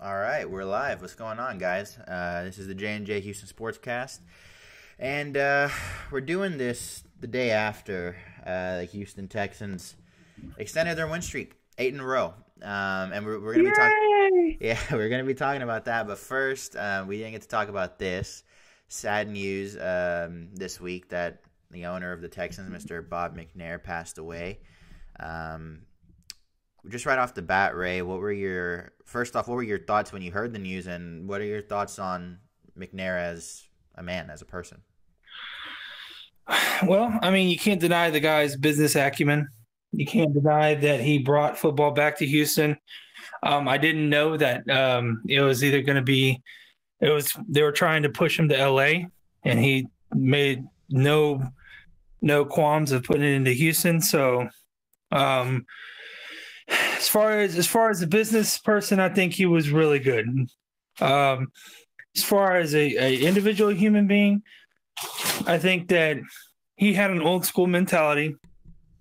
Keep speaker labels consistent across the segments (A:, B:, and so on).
A: All right, we're live. What's going on, guys? This is the J&J Houston Sportscast, and we're doing this the day after the Houston Texans extended their win streak, 8 in a row. And we're gonna be talking. Yeah, we're gonna be talking about that. But first, we didn't get to talk about this sad news this week that the owner of the Texans, Mr. Bob McNair, passed away. Just right off the bat, Ray, what were your thoughts when you heard the news, and what are your thoughts on McNair as a man, as a person?
B: Well, I mean, you can't deny the guy's business acumen. You can't deny that he brought football back to Houston. I didn't know that it was either going to be they were trying to push him to LA, and he made no qualms of putting it into Houston. So, as far as a business person, I think he was really good. As far as a individual human being, I think that he had an old school mentality.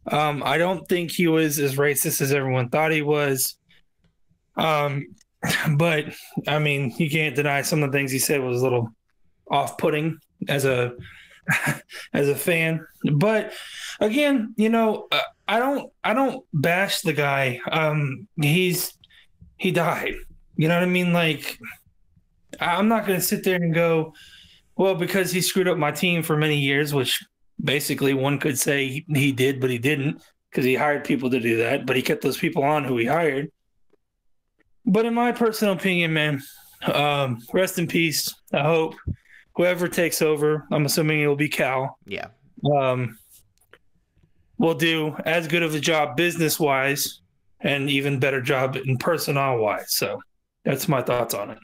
B: I don't think he was as racist as everyone thought he was. But I mean, you can't deny some of the things he said was a little off-putting as a fan. But again, I don't bash the guy. He died. You know what I mean? Like, I'm not going to sit there and go, well, because he screwed up my team for many years, which basically one could say he did, but he didn't, because he hired people to do that. But he kept those people on who he hired. But in my personal opinion, man, rest in peace. I hope whoever takes over, I'm assuming it will be Cal.
A: Yeah.
B: Will do as good of a job business-wise and even better job in personnel-wise. So that's my thoughts on it.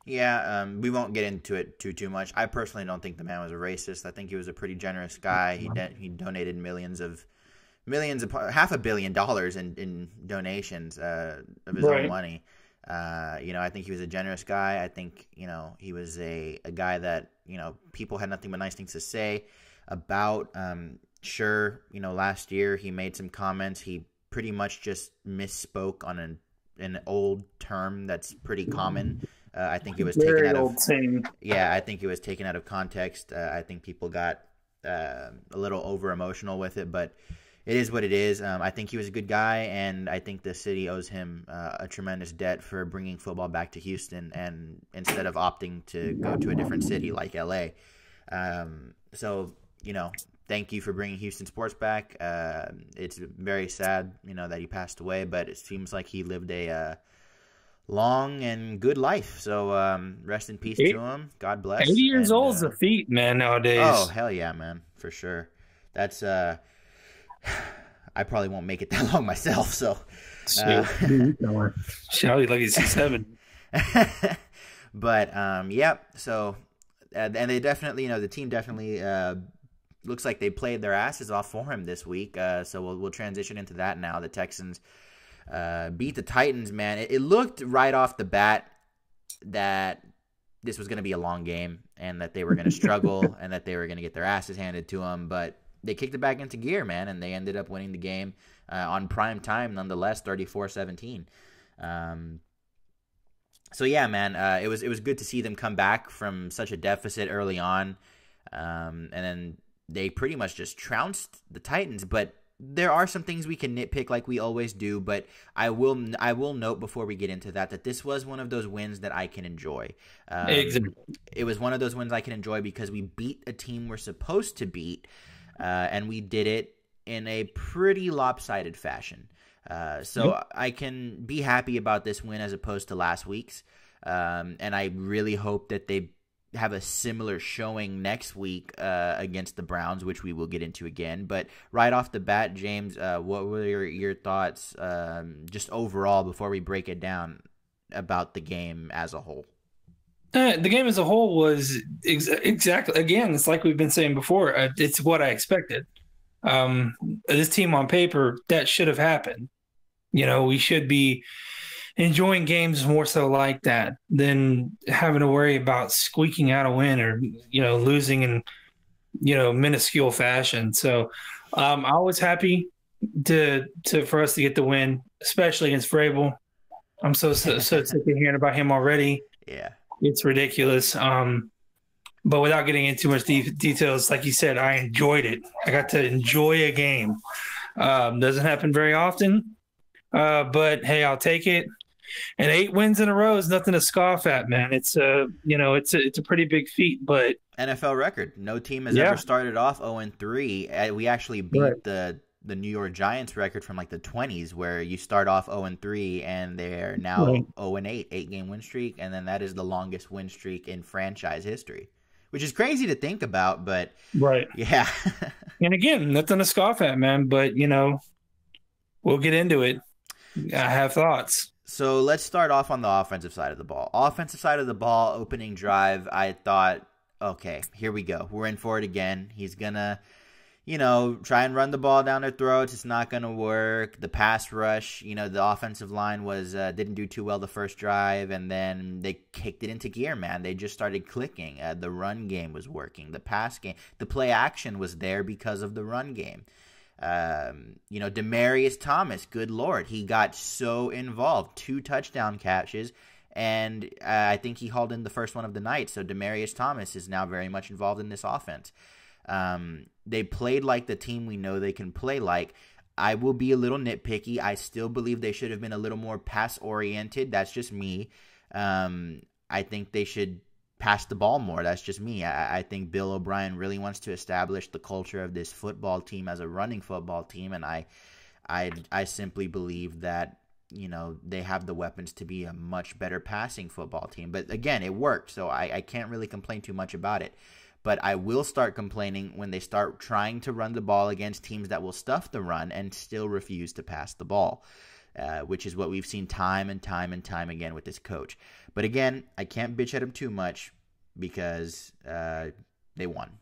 A: Yeah, we won't get into it too much. I personally don't think the man was a racist. I think he was a pretty generous guy. He donated millions of $500 million in donations of his own money. I think he was a generous guy. I think he was a guy that people had nothing but nice things to say about. Sure, last year he made some comments. He pretty much just misspoke on an old term that's pretty common. I think it was taken out of I think it was taken out of context. I think people got a little over emotional with it, but it is what it is. I think he was a good guy, and I think the city owes him a tremendous debt for bringing football back to Houston, and instead of opting to go to a different city like LA. Thank you for bringing Houston sports back. It's very sad, that he passed away, but it seems like he lived a long and good life. So rest in peace to him. God bless.
B: 80 years old is a feat, man, nowadays.
A: Oh, hell yeah, man, for sure. That's I probably won't make it that long myself. So
B: shall we like he's 7?
A: But yeah. So and they definitely, the team definitely looks like they played their asses off for him this week. So we'll transition into that now. The Texans beat the Titans, man. It looked right off the bat that this was going to be a long game and that they were going to struggle and that they were going to get their asses handed to them. But they kicked it back into gear, man, and they ended up winning the game on prime time, nonetheless, 34-17. So yeah, man, it was good to see them come back from such a deficit early on, and then they pretty much just trounced the Titans. But there are some things we can nitpick like we always do, but I will note before we get into that this was one of those wins that I can enjoy.
B: Exactly.
A: It was one of those wins I can enjoy because we beat a team we're supposed to beat, and we did it in a pretty lopsided fashion. So I can be happy about this win as opposed to last week's, and I really hope that they have a similar showing next week against the Browns, which we will get into again. But right off the bat, James, what were your thoughts just overall before we break it down about the game as a whole?
B: The game as a whole was exactly, again, it's like we've been saying before, it's what I expected. This team on paper, that should have happened. We should be enjoying games more so like that than having to worry about squeaking out a win or, losing in, minuscule fashion. So I was happy for us to get the win, especially against Vrabel. I'm so sick of hearing about him already.
A: Yeah.
B: It's ridiculous. But without getting into too much details, like you said, I enjoyed it. I got to enjoy a game. Doesn't happen very often, but hey, I'll take it. And 8 wins in a row is nothing to scoff at, man. It's it's a pretty big feat, but
A: NFL record. No team has ever started off 0-3. We actually beat the New York Giants record from like the 20s, where you start off 0-3 and they're now 0-8, 8-game win streak, and then that is the longest win streak in franchise history, which is crazy to think about, but yeah.
B: And again, nothing to scoff at, man, but we'll get into it. I have thoughts.
A: So let's start off on the offensive side of the ball. Offensive side of the ball, opening drive, I thought, okay, here we go. We're in for it again. He's going to, try and run the ball down their throats. It's not going to work. The pass rush, the offensive line didn't do too well the first drive, and then they kicked it into gear, man. They just started clicking. The run game was working. The pass game, the play action was there because of the run game. Demaryius Thomas, good Lord, he got so involved. 2 touchdown catches, and I think he hauled in the first one of the night. So Demaryius Thomas is now very much involved in this offense. They played like the team we know they can play like. I will be a little nitpicky. I still believe they should have been a little more pass-oriented. That's just me. I think they should pass the ball more. That's just me. I think Bill O'Brien really wants to establish the culture of this football team as a running football team, and I simply believe that they have the weapons to be a much better passing football team. But again, it worked, so I can't really complain too much about it. But I will start complaining when they start trying to run the ball against teams that will stuff the run and still refuse to pass the ball, which is what we've seen time and time and time again with this coach. But again, I can't bitch at him too much because they won.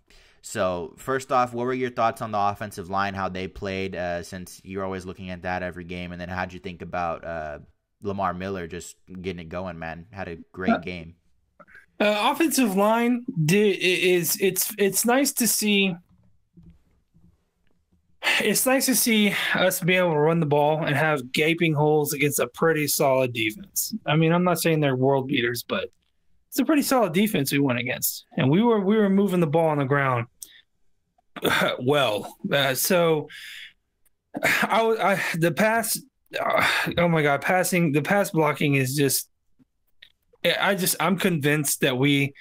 A: So first off, what were your thoughts on the offensive line, how they played, since you're always looking at that every game? And then how'd you think about Lamar Miller just getting it going, man? Had a great game.
B: Offensive line it's nice to see. It's nice to see us be able to run the ball and have gaping holes against a pretty solid defense. I mean, I'm not saying they're world beaters, but it's a pretty solid defense we went against, and we were moving the ball on the ground well. So the pass. Oh my God, the pass blocking is just. I'm convinced that we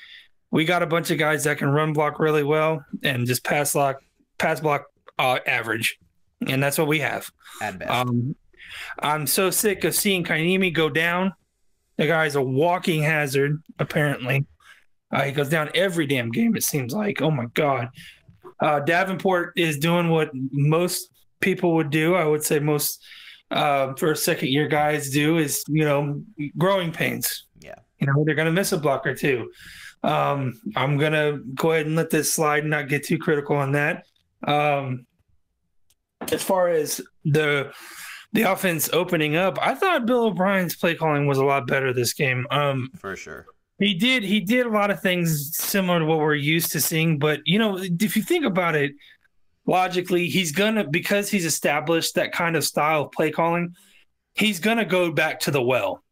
B: got a bunch of guys that can run block really well and just pass block average, and that's what we have
A: at best.
B: I'm so sick of seeing Kainimi go down. The guy's a walking hazard, apparently. He goes down every damn game, it seems like. Oh my God. Davenport is doing what most people would do. I would say most first, second year guys do is, growing pains.
A: Yeah.
B: They're going to miss a block or two. I'm going to go ahead and let this slide and not get too critical on that. As far as the offense opening up, I thought Bill O'Brien's play calling was a lot better this game.
A: For sure.
B: He did a lot of things similar to what we're used to seeing. But, if you think about it logically, because he's established that kind of style of play calling, he's going to go back to the well.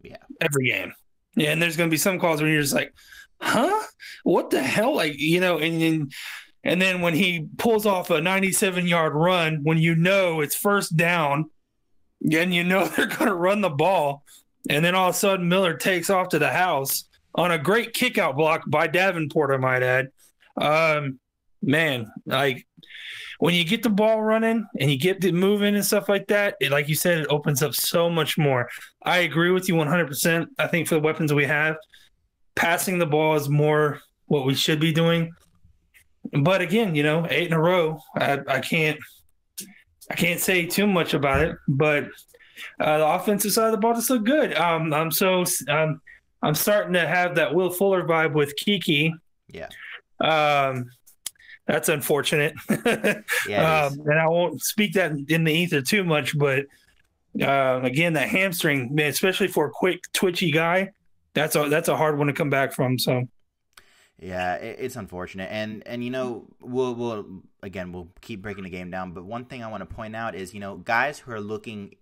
A: Yeah.
B: Every game. Yeah, and there's going to be some calls where you're just like, huh? What the hell? Like, and then when he pulls off a 97-yard run, when it's first down, and they're going to run the ball, and then all of a sudden Miller takes off to the house on a great kick-out block by Davenport, I might add. Man, like, when you get the ball running and you get it moving and stuff like that, like you said, it opens up so much more. I agree with you 100%. I think for the weapons we have, passing the ball is more what we should be doing. But again, 8 in a row, I can't say too much about it. But the offensive side of the ball just looked good. I'm starting to have that Will Fuller vibe with Kiki.
A: Yeah.
B: That's unfortunate.
A: Yeah,
B: and I won't speak that in the ether too much, but again, that hamstring, man, especially for a quick, twitchy guy, that's a hard one to come back from. So,
A: yeah, it's unfortunate, and we'll keep breaking the game down. But one thing I want to point out is guys who are looking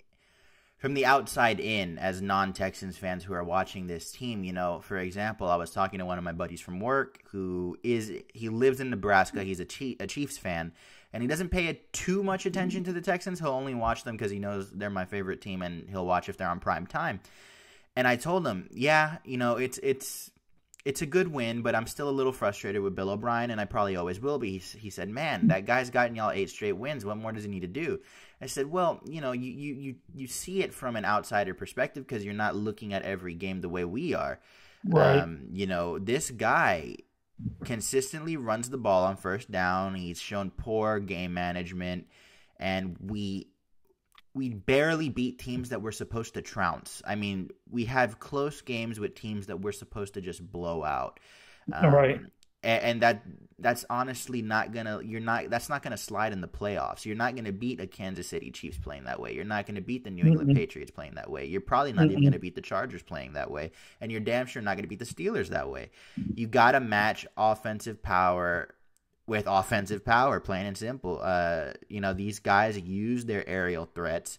A: from the outside in, as non-Texans fans who are watching this team, for example, I was talking to one of my buddies from work he lives in Nebraska. He's a Chiefs fan, and he doesn't pay too much attention to the Texans. He'll only watch them because he knows they're my favorite team, and he'll watch if they're on prime time. And I told him, yeah, it's a good win, but I'm still a little frustrated with Bill O'Brien, and I probably always will be. He said, man, that guy's gotten y'all 8 straight wins. What more does he need to do? I said, well, you see it from an outsider perspective because you're not looking at every game the way we are.
B: Right.
A: This guy consistently runs the ball on first down. He's shown poor game management, and we barely beat teams that we're supposed to trounce. I mean, we have close games with teams that we're supposed to just blow out.
B: Right.
A: And that's honestly that's not gonna slide in the playoffs. You're not gonna beat a Kansas City Chiefs playing that way. You're not gonna beat the New England Patriots playing that way. You're probably not even gonna beat the Chargers playing that way. And you're damn sure not gonna beat the Steelers that way. You gotta match offensive power with offensive power, plain and simple. These guys use their aerial threats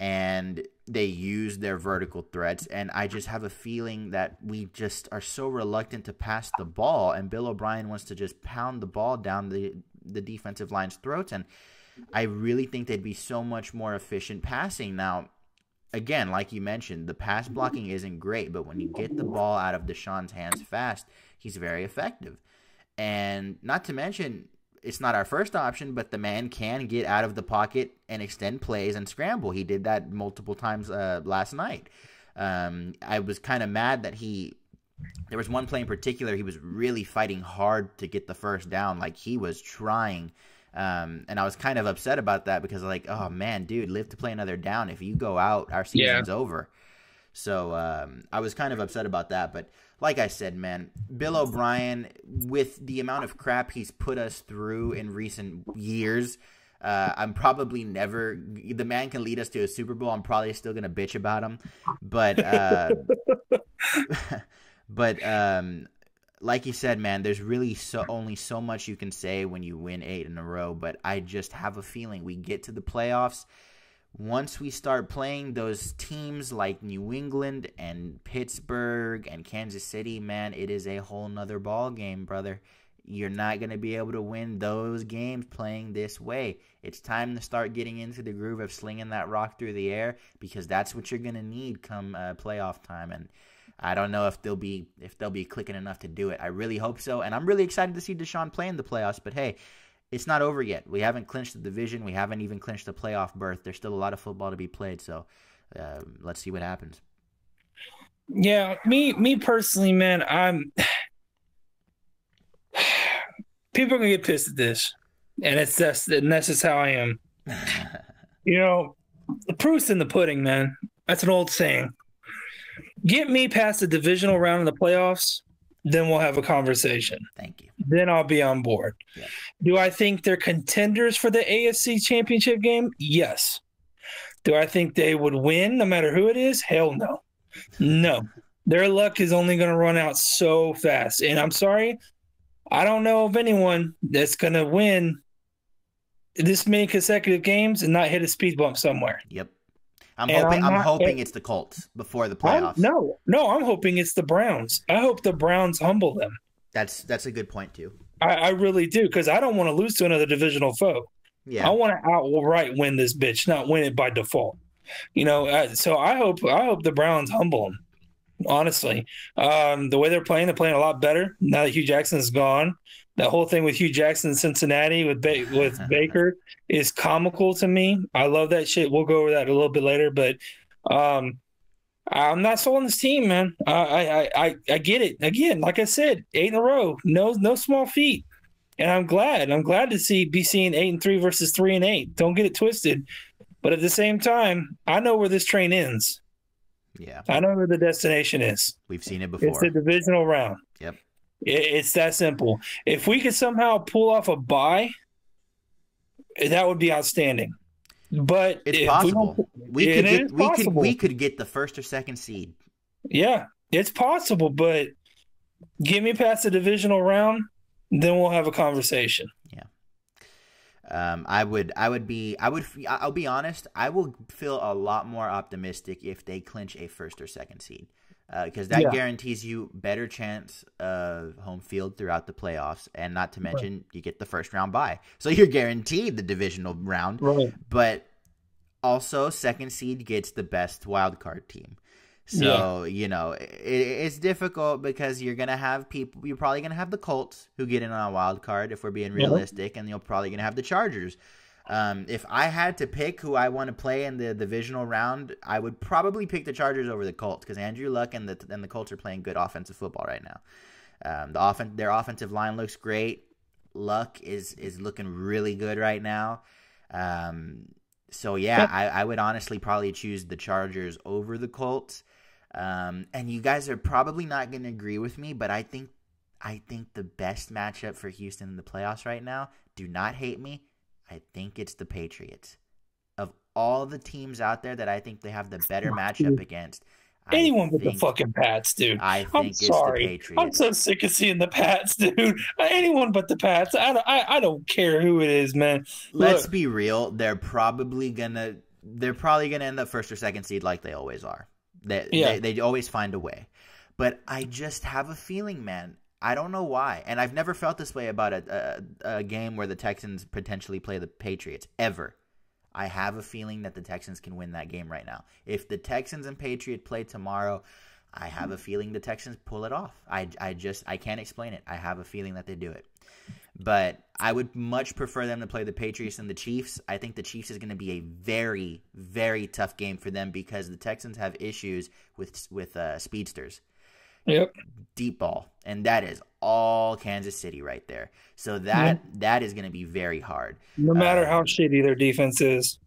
A: and they use their vertical threats, and I just have a feeling that we just are so reluctant to pass the ball, and Bill O'Brien wants to just pound the ball down the defensive line's throats, and I really think they'd be so much more efficient passing. Now, again, like you mentioned, the pass blocking isn't great, but when you get the ball out of Deshaun's hands fast, he's very effective. And not to mention, it's not our first option, but the man can get out of the pocket and extend plays and scramble. He did that multiple times last night. I was kind of mad that there was one play in particular, he was really fighting hard to get the first down. Like, he was trying. And I was kind of upset about that because, like, oh, man, dude, live to play another down. If you go out, our season's over. So I was kind of upset about that. But like I said, man, Bill O'Brien, with the amount of crap he's put us through in recent years, I'm probably never – the man can lead us to a Super Bowl. I'm probably still going to bitch about him. But like you said, man, there's really only so much you can say when you win 8 in a row. But I just have a feeling we get to the playoffs. Once we start playing those teams like New England and Pittsburgh and Kansas City, man, it is a whole nother ball game, brother. You're not going to be able to win those games playing this way. It's time to start getting into the groove of slinging that rock through the air, because that's what you're going to need come playoff time. And I don't know if they'll be clicking enough to do it. I really hope so, and I'm really excited to see Deshaun play in the playoffs. But hey, it's not over yet. We haven't clinched the division. We haven't even clinched the playoff berth. There's still a lot of football to be played, so let's see what happens.
B: Yeah, me personally, man, people are gonna get pissed at this, and that's just how I am. The proof's in the pudding, man. That's an old saying. Get me past the divisional round of the playoffs, then we'll have a conversation.
A: Thank you.
B: Then I'll be on board.
A: Yeah.
B: Do I think they're contenders for the AFC Championship game? Yes. Do I think they would win no matter who it is? Hell no. No. Their luck is only going to run out so fast. And I'm sorry, I don't know of anyone that's going to win this many consecutive games and not hit a speed bump somewhere.
A: Yep. I'm hoping it's the Colts before the playoffs.
B: No, I'm hoping it's the Browns. I hope the Browns humble them.
A: That's a good point too.
B: I really do, because I don't want to lose to another divisional foe.
A: Yeah.
B: I want to outright win this bitch, not win it by default. So I hope the Browns humble them. Honestly, the way they're playing a lot better now that Hugh Jackson's gone. That whole thing with Hugh Jackson in Cincinnati with Baker is comical to me. I love that shit. We'll go over that a little bit later, but I'm not sold on this team, man. I get it. Again, like I said, 8 in a row, no small feat, and I'm glad to be seeing 8-3 versus 3-8. Don't get it twisted, but at the same time, I know where this train ends.
A: Yeah,
B: I know where the destination is.
A: We've seen it before.
B: It's the divisional round.
A: Yep.
B: It's that simple. If we could somehow pull off a bye, that would be outstanding. But
A: it's possible. We could get the first or second seed.
B: Yeah, it's possible. But get me past the divisional round, then we'll have a conversation.
A: Yeah. I'll be honest. I will feel a lot more optimistic if they clinch a first or second seed, because that guarantees you better chance of home field throughout the playoffs, and not to mention you get the first round bye, so you're guaranteed the divisional round.
B: Right.
A: But also, second seed gets the best wild card team. So, it's difficult because you're going to have people – you're probably going to have the Colts who get in on a wild card if we're being realistic, and you're probably going to have the Chargers. If I had to pick who I want to play in the divisional round, I would probably pick the Chargers over the Colts because Andrew Luck and the Colts are playing good offensive football right now. Their offensive line looks great. Luck is looking really good right now. So, I would honestly probably choose the Chargers over the Colts. And you guys are probably not going to agree with me, but I think the best matchup for Houston in the playoffs right now, do not hate me, I think it's the Patriots. Of all the teams out there that I think they have the better matchup against,
B: anyone but the fucking Pats, dude.
A: I think it's the Patriots.
B: I'm so sick of seeing the Pats, dude. Anyone but the Pats. I don't care who it is, man.
A: Let's be real. They're probably gonna end up first or second seed like they always are. They always find a way. But I just have a feeling, man. I don't know why. And I've never felt this way about a game where the Texans potentially play the Patriots, ever. I have a feeling that the Texans can win that game right now. If the Texans and Patriots play tomorrow, I have a feeling the Texans pull it off. I can't explain it. I have a feeling that they do it. But I would much prefer them to play the Patriots than the Chiefs. I think the Chiefs is going to be a very, very tough game for them because the Texans have issues with speedsters.
B: Yep.
A: Deep ball. And that is all Kansas City right there. So that is going to be very hard.
B: No matter how shitty their defense is.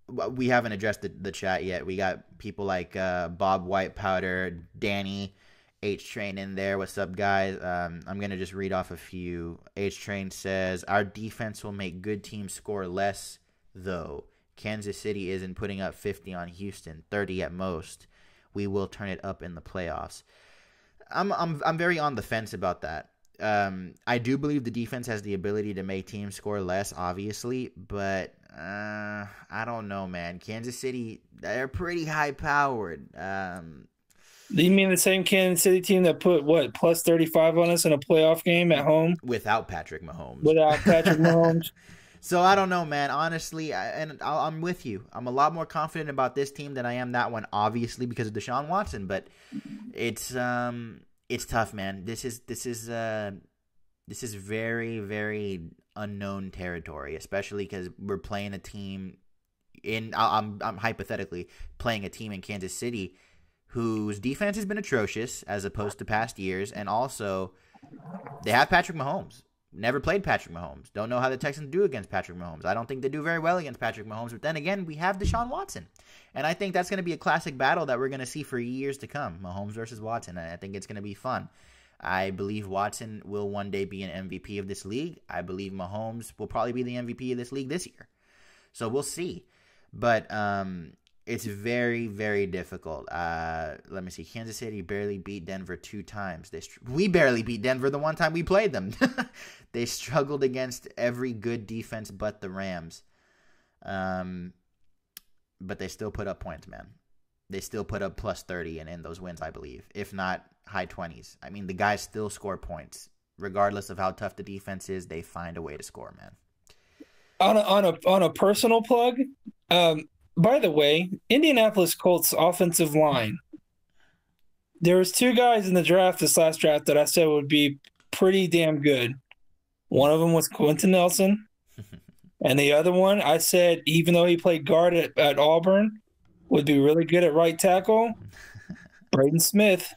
A: We haven't addressed the chat yet. We got people like Bob Whitepowder, Danny, H-Train in there. What's up, guys? I'm going to just read off a few. H-Train says, our defense will make good teams score less, though. Kansas City isn't putting up 50 on Houston, 30 at most. We will turn it up in the playoffs. I'm very on the fence about that. I do believe the defense has the ability to make teams score less, obviously, but I don't know, man. Kansas City, they're pretty high-powered.
B: Do you mean the same Kansas City team that put, plus 35 on us in a playoff game at home?
A: Without Patrick Mahomes.
B: So
A: I don't know, man. Honestly, I'm with you. I'm a lot more confident about this team than I am that one, obviously, because of Deshaun Watson. But it's tough, man. This is very, very unknown territory, especially because we're playing a team I'm hypothetically playing a team in Kansas City whose defense has been atrocious as opposed to past years, and also they have Patrick Mahomes. Never played Patrick Mahomes. Don't know how the Texans do against Patrick Mahomes. I don't think they do very well against Patrick Mahomes. But then again, we have Deshaun Watson. And I think that's going to be a classic battle that we're going to see for years to come. Mahomes versus Watson. I think it's going to be fun. I believe Watson will one day be an MVP of this league. I believe Mahomes will probably be the MVP of this league this year. So we'll see. But it's very, very difficult. Let me see. Kansas City barely beat Denver 2 times. We barely beat Denver the one time we played them. They struggled against every good defense but the Rams. But they still put up points, man. They still put up plus 30 in those wins, I believe. If not, high 20s. I mean, the guys still score points. Regardless of how tough the defense is, they find a way to score, man.
B: On a personal plug, by the way, Indianapolis Colts offensive line. There was 2 guys in the draft, this last draft, that I said would be pretty damn good. One of them was Quentin Nelson. And the other one, I said, even though he played guard at Auburn, would be really good at right tackle, Braden Smith.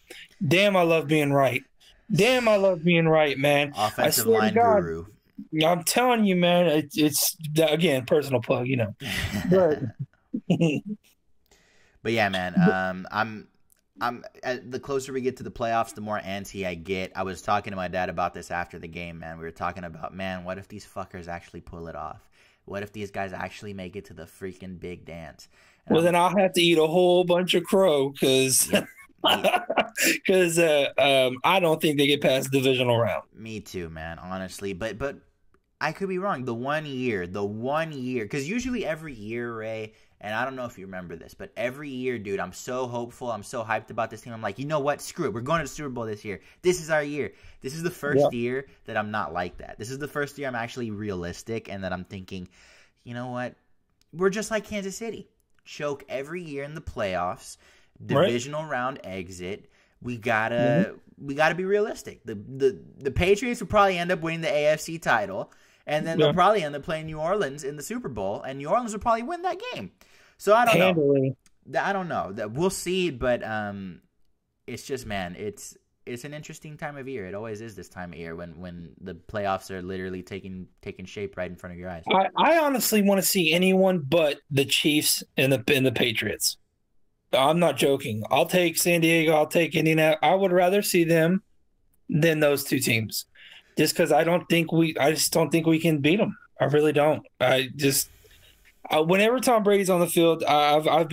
B: Damn, I love being right. Damn, I love being right, man.
A: Offensive line guru.
B: I'm telling you, man, it's again, personal plug, you know.
A: But yeah, man, I'm the closer we get to the playoffs, the more antsy I get. I was talking to my dad about this after the game, man. We were talking about, man, what if these fuckers actually pull it off? What if these guys actually make it to the freaking big dance?
B: Well, then I'll have to eat a whole bunch of crow because I don't think they get past the divisional round.
A: Me too, man, honestly. But I could be wrong. The one year, because usually every year, Ray, and I don't know if you remember this, but every year, dude, I'm so hopeful. I'm so hyped about this team. I'm like, you know what? Screw it. We're going to the Super Bowl this year. This is our year. This is the first year that I'm not like that. This is the first year I'm actually realistic and that I'm thinking, you know what? We're just like Kansas City. Choke every year in the playoffs, divisional round exit. We gotta be realistic. The Patriots will probably end up winning the AFC title, and then they'll probably end up playing New Orleans in the Super Bowl, and New Orleans will probably win that game. So I don't know. I don't know. We'll see, but it's just, man, it's an interesting time of year. It always is this time of year when the playoffs are literally taking shape right in front of your eyes.
B: I honestly want to see anyone but the Chiefs and the Patriots. I'm not joking. I'll take San Diego. I'll take Indiana. I would rather see them than those two teams, just because I just don't think we can beat them. I really don't. Whenever Tom Brady's on the field, I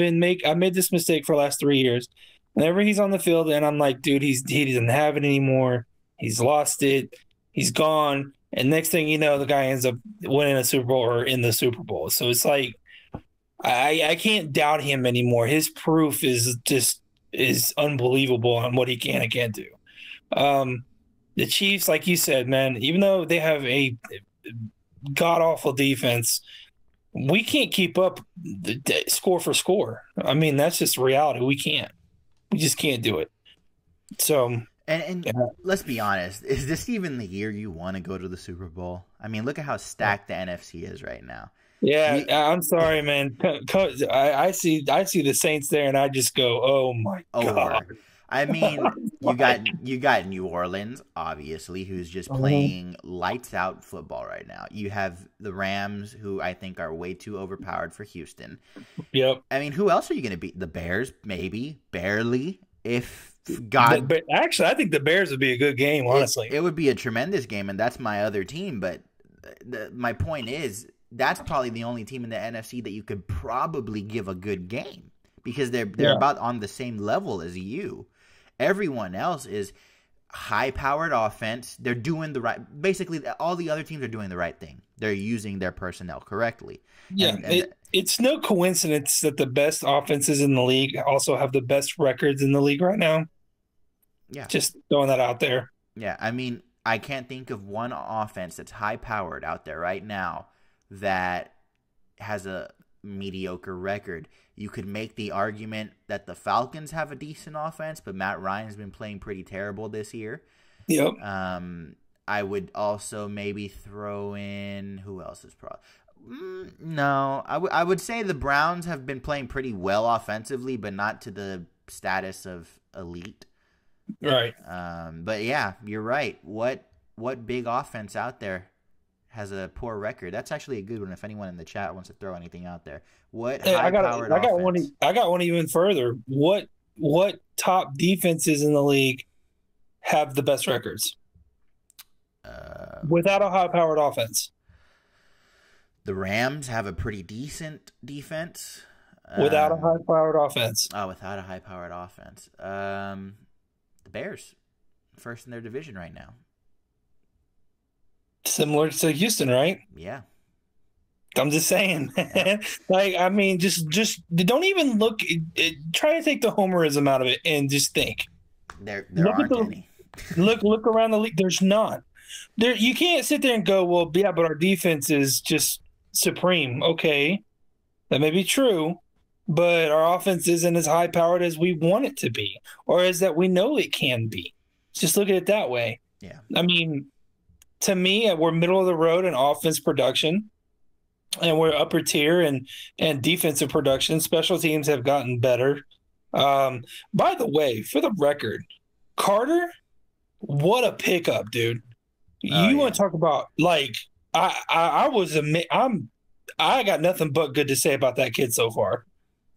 B: made this mistake for the last 3 years. Whenever he's on the field, and I'm like, dude, he doesn't have it anymore. He's lost it. He's gone. And next thing you know, the guy ends up winning a Super Bowl or in the Super Bowl. So it's like, I can't doubt him anymore. His proof is unbelievable on what he can and can't do. The Chiefs, like you said, man, even though they have a god-awful defense, we can't keep up score for score. I mean, that's just reality. We can't. We just can't do it. So,
A: and let's be honest, is this even the year you want to go to the Super Bowl? I mean, look at how stacked the NFC is right now.
B: Yeah, I'm sorry, man. I see the Saints there, and I just go, "Oh my god!"
A: I mean, you got New Orleans, obviously, who's just playing lights out football right now. You have the Rams, who I think are way too overpowered for Houston.
B: Yep.
A: I mean, who else are you going to beat? The Bears, maybe, barely. If God,
B: actually, I think the Bears would be a good game. Honestly,
A: it would be a tremendous game, and that's my other team. But my point is, that's probably the only team in the NFC that you could probably give a good game because they're about on the same level as you. Everyone else is high-powered offense. They're doing the right – basically, all the other teams are doing the right thing. They're using their personnel correctly.
B: Yeah, it's no coincidence that the best offenses in the league also have the best records in the league right now.
A: Yeah.
B: Just throwing that out there.
A: Yeah, I mean, I can't think of one offense that's high-powered out there right now that has a mediocre record. You could make the argument that the Falcons have a decent offense, but Matt Ryan's been playing pretty terrible this year.
B: Yep.
A: I would also maybe throw in who else is no. I would say the Browns have been playing pretty well offensively, but not to the status of elite.
B: Right.
A: But yeah, you're right. What big offense out there has a poor record? That's actually a good one. If anyone in the chat wants to throw anything out there, I
B: got one even further. What top defenses in the league have the best records without a high-powered offense?
A: The Rams have a pretty decent defense
B: without a high-powered offense.
A: Oh, without a high-powered offense. The Bears, first in their division right now.
B: Similar to Houston, right?
A: Yeah.
B: I'm just saying. Yeah. Like, I mean, just don't even look. Try to take the homerism out of it and just think.
A: There aren't any.
B: Look around the league. There's not. There, you can't sit there and go, well, yeah, but our defense is just supreme. Okay, that may be true, but our offense isn't as high powered as we want it to be, or as that we know it can be. Just look at it that way.
A: Yeah.
B: I mean, to me, we're middle of the road in offense production, and we're upper tier and defensive production. Special teams have gotten better. By the way, for the record, Carter, what a pickup, dude. You want to talk about, like, I got nothing but good to say about that kid so far.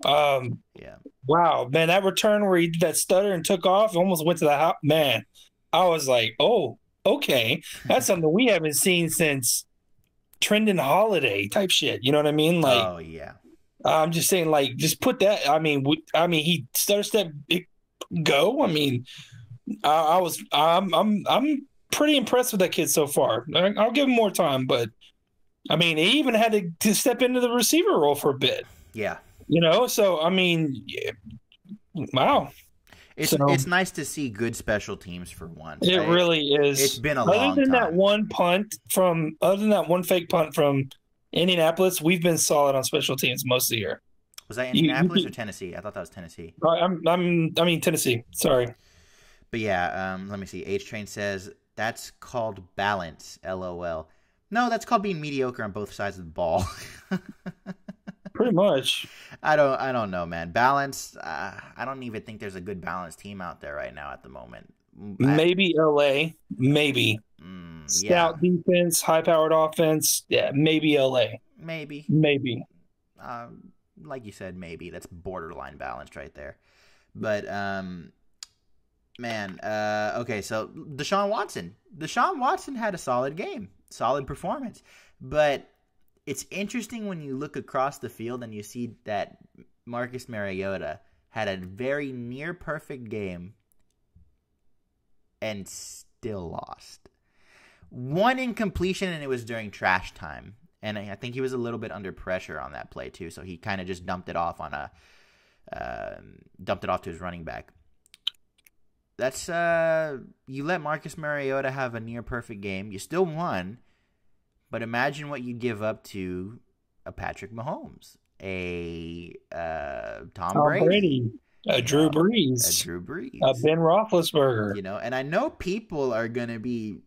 A: Yeah.
B: Wow, man, that return where he did that stutter and took off, almost went to the house. Man, I was like, oh, okay. That's something we haven't seen since Trendon Holiday type shit. You know what I mean? Like,
A: oh yeah.
B: I'm just saying, like, just put that. I mean, he stutter step go. I mean, I'm pretty impressed with that kid so far. I'll give him more time, but I mean, he even had to step into the receiver role for a bit.
A: Yeah.
B: So I mean, wow.
A: It's nice to see good special teams for once.
B: It really is.
A: It's been a long time.
B: Other than that one fake punt from Indianapolis, we've been solid on special teams most of the year.
A: Was that Indianapolis or Tennessee? I thought that was Tennessee.
B: I mean Tennessee. Sorry.
A: But yeah, let me see. H Train says that's called balance. LOL. No, that's called being mediocre on both sides of the ball.
B: Pretty much.
A: I don't know, man. Balance. I don't even think there's a good balanced team out there right now at the moment.
B: Maybe LA. Maybe. Stout defense, high-powered offense. Yeah, maybe LA.
A: Maybe. Like you said, maybe. That's borderline balanced right there. But man. Okay, so Deshaun Watson. Deshaun Watson had a solid game, solid performance, but it's interesting when you look across the field and you see that Marcus Mariota had a very near perfect game and still lost. One incompletion, and it was during trash time. And I think he was a little bit under pressure on that play too, so he kind of just dumped it off to his running back. That's you let Marcus Mariota have a near perfect game. You still won. But imagine what you give up to a Patrick Mahomes, a Tom Brady,
B: a Drew Brees, a Ben Roethlisberger.
A: And I know people are going to be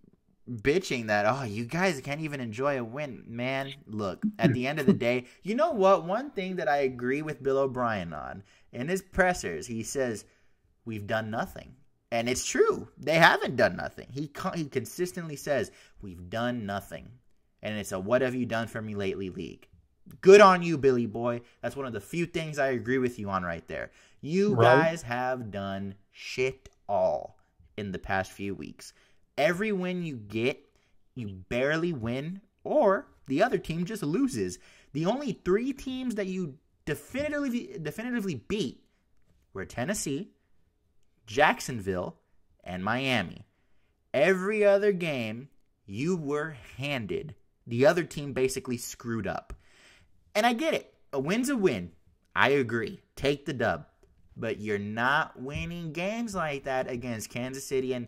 A: bitching that, oh, you guys can't even enjoy a win. Man, look, at the end of the day, you know what? One thing that I agree with Bill O'Brien on, in his pressers, he says, we've done nothing. And it's true. They haven't done nothing. He consistently says, we've done nothing. And it's a what have you done for me lately league. Good on you, Billy boy. That's one of the few things I agree with you on right there. You guys have done shit all in the past few weeks. Every win you get, you barely win, or the other team just loses. The only 3 teams that you definitively beat were Tennessee, Jacksonville, and Miami. Every other game, you were handed. The other team basically screwed up. And I get it. A win's a win. I agree. Take the dub. But you're not winning games like that against Kansas City and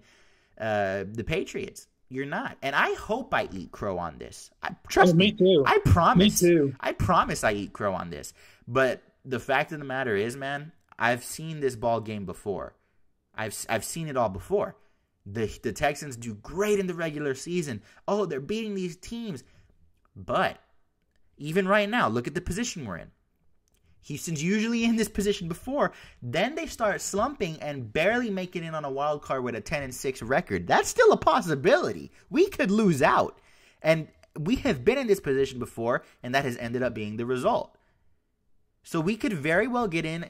A: the Patriots. You're not. And I hope I eat crow on this. Trust me.
B: Me too.
A: I promise.
B: Me too.
A: I promise I eat crow on this. But the fact of the matter is, man, I've seen this ball game before. I've seen it all before. The Texans do great in the regular season. Oh, they're beating these teams. But even right now, look at the position we're in. Houston's usually in this position before. Then they start slumping and barely making it on a wild card with a 10-6 record. That's still a possibility. We could lose out. And we have been in this position before, and that has ended up being the result. So we could very well get in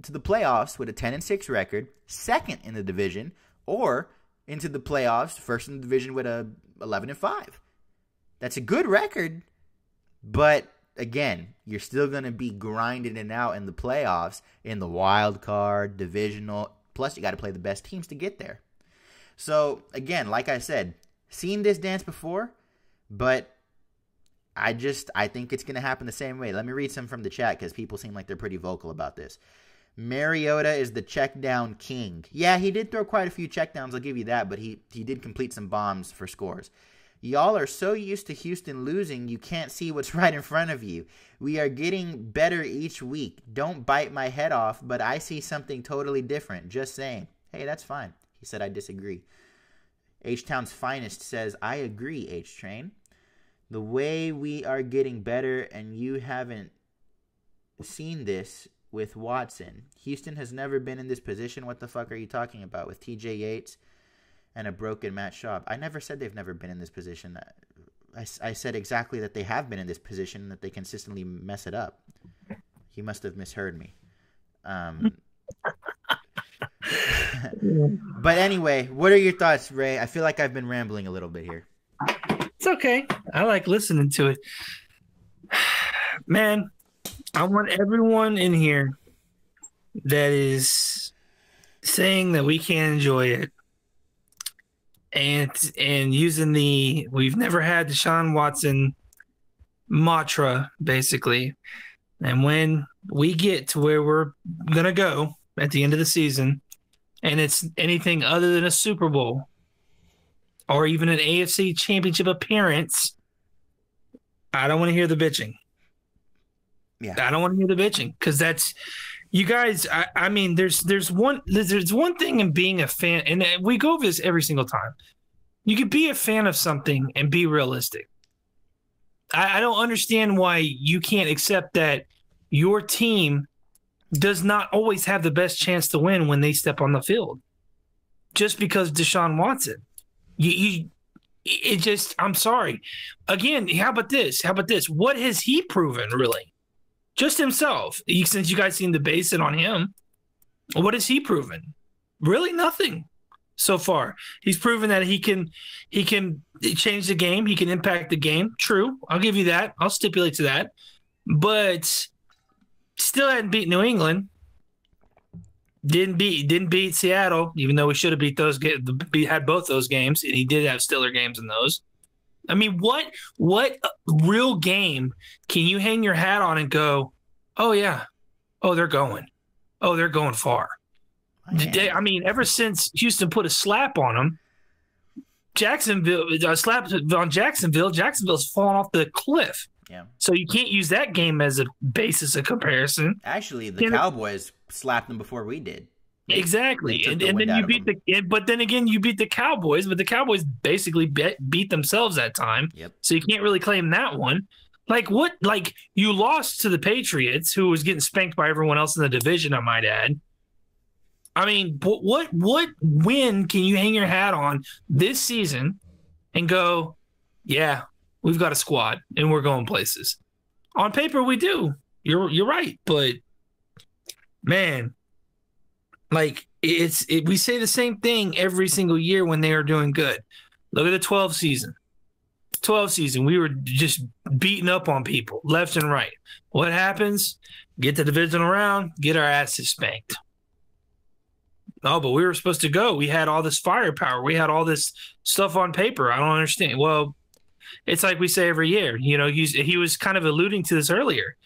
A: to the playoffs with a 10-6 record, second in the division, or into the playoffs, first in the division with a 11-5. That's a good record, but again, you're still going to be grinding it out in the playoffs, in the wild card, divisional, plus you got to play the best teams to get there. So again, like I said, seen this dance before, but I think it's going to happen the same way. Let me read some from the chat because people seem like they're pretty vocal about this. Mariota is the check down king. Yeah, he did throw quite a few check downs, I'll give you that, but he did complete some bombs for scores. Y'all are so used to Houston losing, you can't see what's right in front of you. We are getting better each week. Don't bite my head off, but I see something totally different. Just saying. Hey, that's fine. He said I disagree. H-Town's Finest says, I agree, H-Train. The way we are getting better, and you haven't seen this with Watson. Houston has never been in this position. What the fuck are you talking about? With TJ Yates and a broken Matt Schaub. I never said they've never been in this position. I said exactly that they have been in this position and that they consistently mess it up. He must have misheard me. But anyway, what are your thoughts, Ray? I feel like I've been rambling a little bit here.
B: It's okay. I like listening to it. Man, I want everyone in here that is saying that we can't enjoy it and using the we've never had Deshaun Watson mantra, basically. And when we get to where we're gonna go at the end of the season, and it's anything other than a Super Bowl or even an AFC Championship appearance, I don't want to hear the bitching.
A: Yeah,
B: I don't want to hear the bitching because that's you guys. I mean, there's one thing in being a fan, and we go over this every single time. You could be a fan of something and be realistic. I don't understand why you can't accept that your team does not always have the best chance to win when they step on the field. Just because Deshaun Watson, I'm sorry. Again, how about this? What has he proven, really? Just himself. Since you guys seem to base it on him, what has he proven? Really nothing so far. He's proven that he can change the game. He can impact the game. True. I'll give you that. I'll stipulate to that. But still hadn't beat New England. Didn't beat Seattle, even though we should have beat those. Had both those games, and he did have stellar games in those. I mean, what real game can you hang your hat on and go, oh yeah, they're going far. I mean, ever since Houston put a slap on them, Jacksonville's fallen off the cliff.
A: Yeah.
B: So you can't use that game as a basis of comparison.
A: Actually, the Cowboys slapped them before we did.
B: Exactly. And then you but then again, you beat the Cowboys, but the Cowboys basically beat themselves that time.
A: Yep. So
B: you can't really claim that one. Like what? Like you lost to the Patriots, who was getting spanked by everyone else in the division, I might add. I mean, what win can you hang your hat on this season and go, yeah, we've got a squad and we're going places? On paper, we do. You're right, but man, like we say the same thing every single year when they are doing good. Look at the 12 season. We were just beating up on people left and right. What happens? Get the divisional round, get our asses spanked. Oh, but we were supposed to go. We had all this firepower. We had all this stuff on paper. I don't understand. Well, it's like we say every year. You know, he was kind of alluding to this earlier.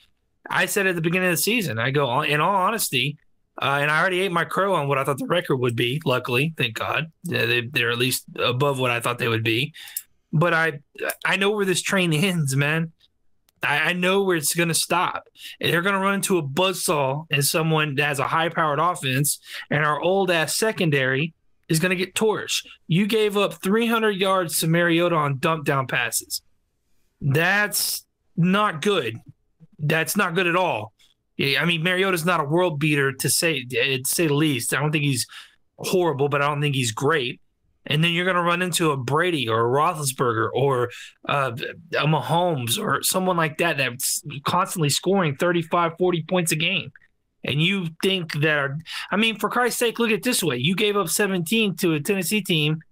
B: I said at the beginning of the season, I go, in all honesty, and I already ate my crow on what I thought the record would be, luckily, thank God. They're at least above what I thought they would be. But I know where this train ends, man. I know where it's going to stop. They're going to run into a buzzsaw and someone that has a high-powered offense, and our old-ass secondary is going to get torched. You gave up 300 yards to Mariota on dump-down passes. That's not good. That's not good at all. I mean, Mariota's not a world beater to say the least. I don't think he's horrible, but I don't think he's great. And then you're going to run into a Brady or a Roethlisberger or a Mahomes or someone like that that's constantly scoring 35, 40 points a game. And you think that – I mean, for Christ's sake, look at it this way. You gave up 17 to a Tennessee team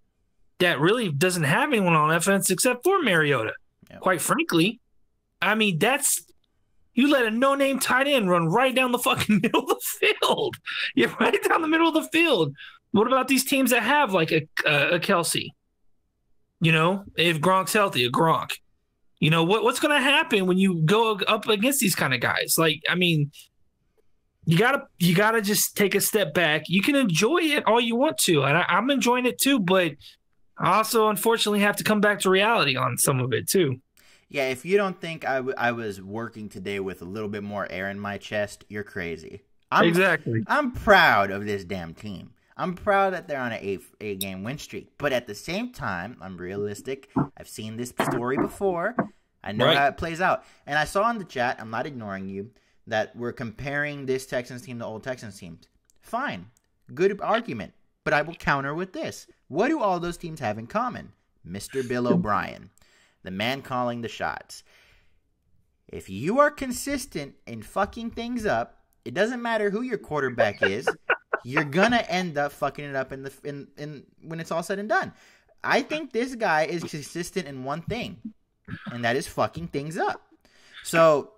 B: that really doesn't have anyone on offense except for Mariota. Yep. Quite frankly, I mean, that's – you let a no-name tight end run right down the fucking middle of the field. You're right down the middle of the field. What about these teams that have like a Kelsey? You know, if Gronk's healthy, a Gronk. You know, what's going to happen when you go up against these kind of guys? Like, I mean, you gotta just take a step back. You can enjoy it all you want to, and I'm enjoying it too, but I also unfortunately have to come back to reality on some of it too.
A: Yeah, if you don't think I was working today with a little bit more air in my chest, you're crazy.
B: Exactly.
A: I'm proud of this damn team. I'm proud that they're on an 8-game win streak. But at the same time, I'm realistic. I've seen this story before. I know how it plays out. And I saw in the chat, I'm not ignoring you, that we're comparing this Texans team to old Texans teams. Fine. Good argument. But I will counter with this. What do all those teams have in common? Mr. Bill O'Brien, the man calling the shots. If you are consistent in fucking things up, it doesn't matter who your quarterback is. You're gonna end up fucking it up in when it's all said and done. I think this guy is consistent in one thing, and that is fucking things up. So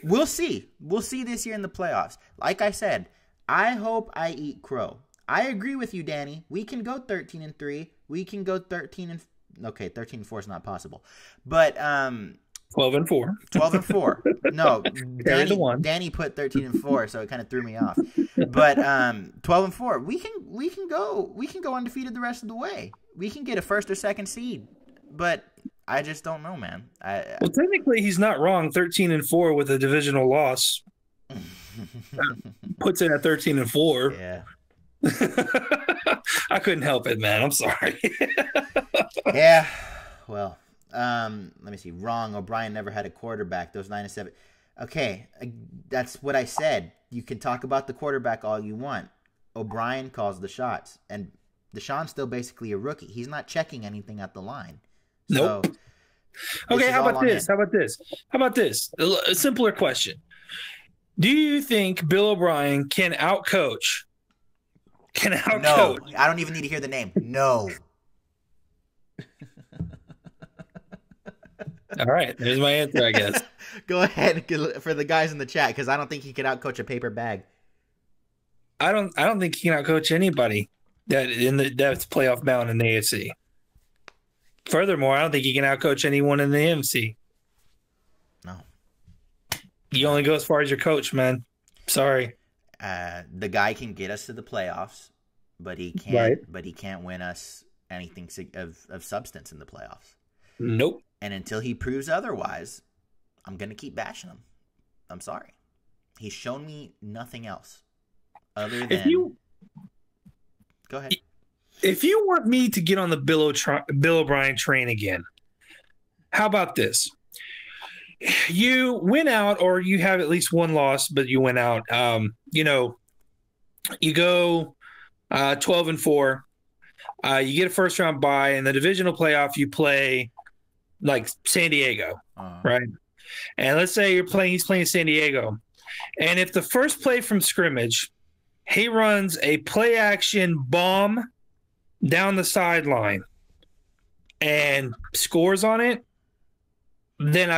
A: we'll see. We'll see this year in the playoffs. Like I said, I hope I eat crow. I agree with you, Danny. We can go 13-3. We can go 13-4 is not possible, but
B: 12-4.
A: 12-4. No, Danny put 13-4, so it kind of threw me off. But 12-4, we can go undefeated the rest of the way. We can get a first or second seed, but I just don't know, man.
B: Well, technically, he's not wrong. 13-4 with a divisional loss puts it at 13-4.
A: Yeah.
B: I couldn't help it, man. I'm sorry.
A: Yeah. Well, let me see. Wrong. O'Brien never had a quarterback. Those 9-7. Okay, that's what I said. You can talk about the quarterback all you want. O'Brien calls the shots, and Deshaun's still basically a rookie. He's not checking anything at the line.
B: Nope. So, okay, how about this? A simpler question. Do you think Bill O'Brien can outcoach?
A: No, I don't even need to hear the name. No.
B: All right, there's my answer, I guess.
A: Go ahead for the guys in the chat, because I don't think he could outcoach a paper bag.
B: I don't think he can outcoach anybody that's playoff bound in the AFC. Furthermore, I don't think he can outcoach anyone in the AFC.
A: No.
B: You only go as far as your coach, man. Sorry.
A: The guy can get us to the playoffs, but he can't.
B: Right.
A: But he can't win us anything of substance in the playoffs.
B: Nope.
A: And until he proves otherwise, I'm gonna keep bashing him. I'm sorry. He's shown me nothing else other than. Go ahead.
B: If you want me to get on the Bill O'Brien train again, how about this? You win out, or you have at least one loss, but you win out. You go 12-4. You get a first round bye. In the divisional playoff, you play like San Diego, right? And let's say he's playing San Diego, and if the first play from scrimmage, he runs a play action bomb down the sideline and scores on it, then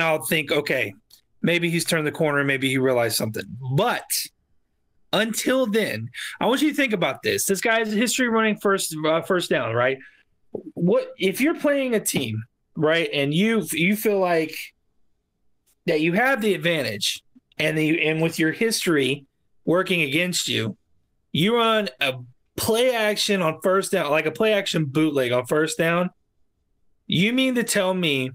B: I'll think, okay, maybe he's turned the corner, maybe he realized something. But until then, I want you to think about this. This guy has a history running first down, right? What if you're playing a team, right, and you feel like that you have the advantage, and with your history working against you, you run a play action on first down, like a play action bootleg on first down. You mean to tell me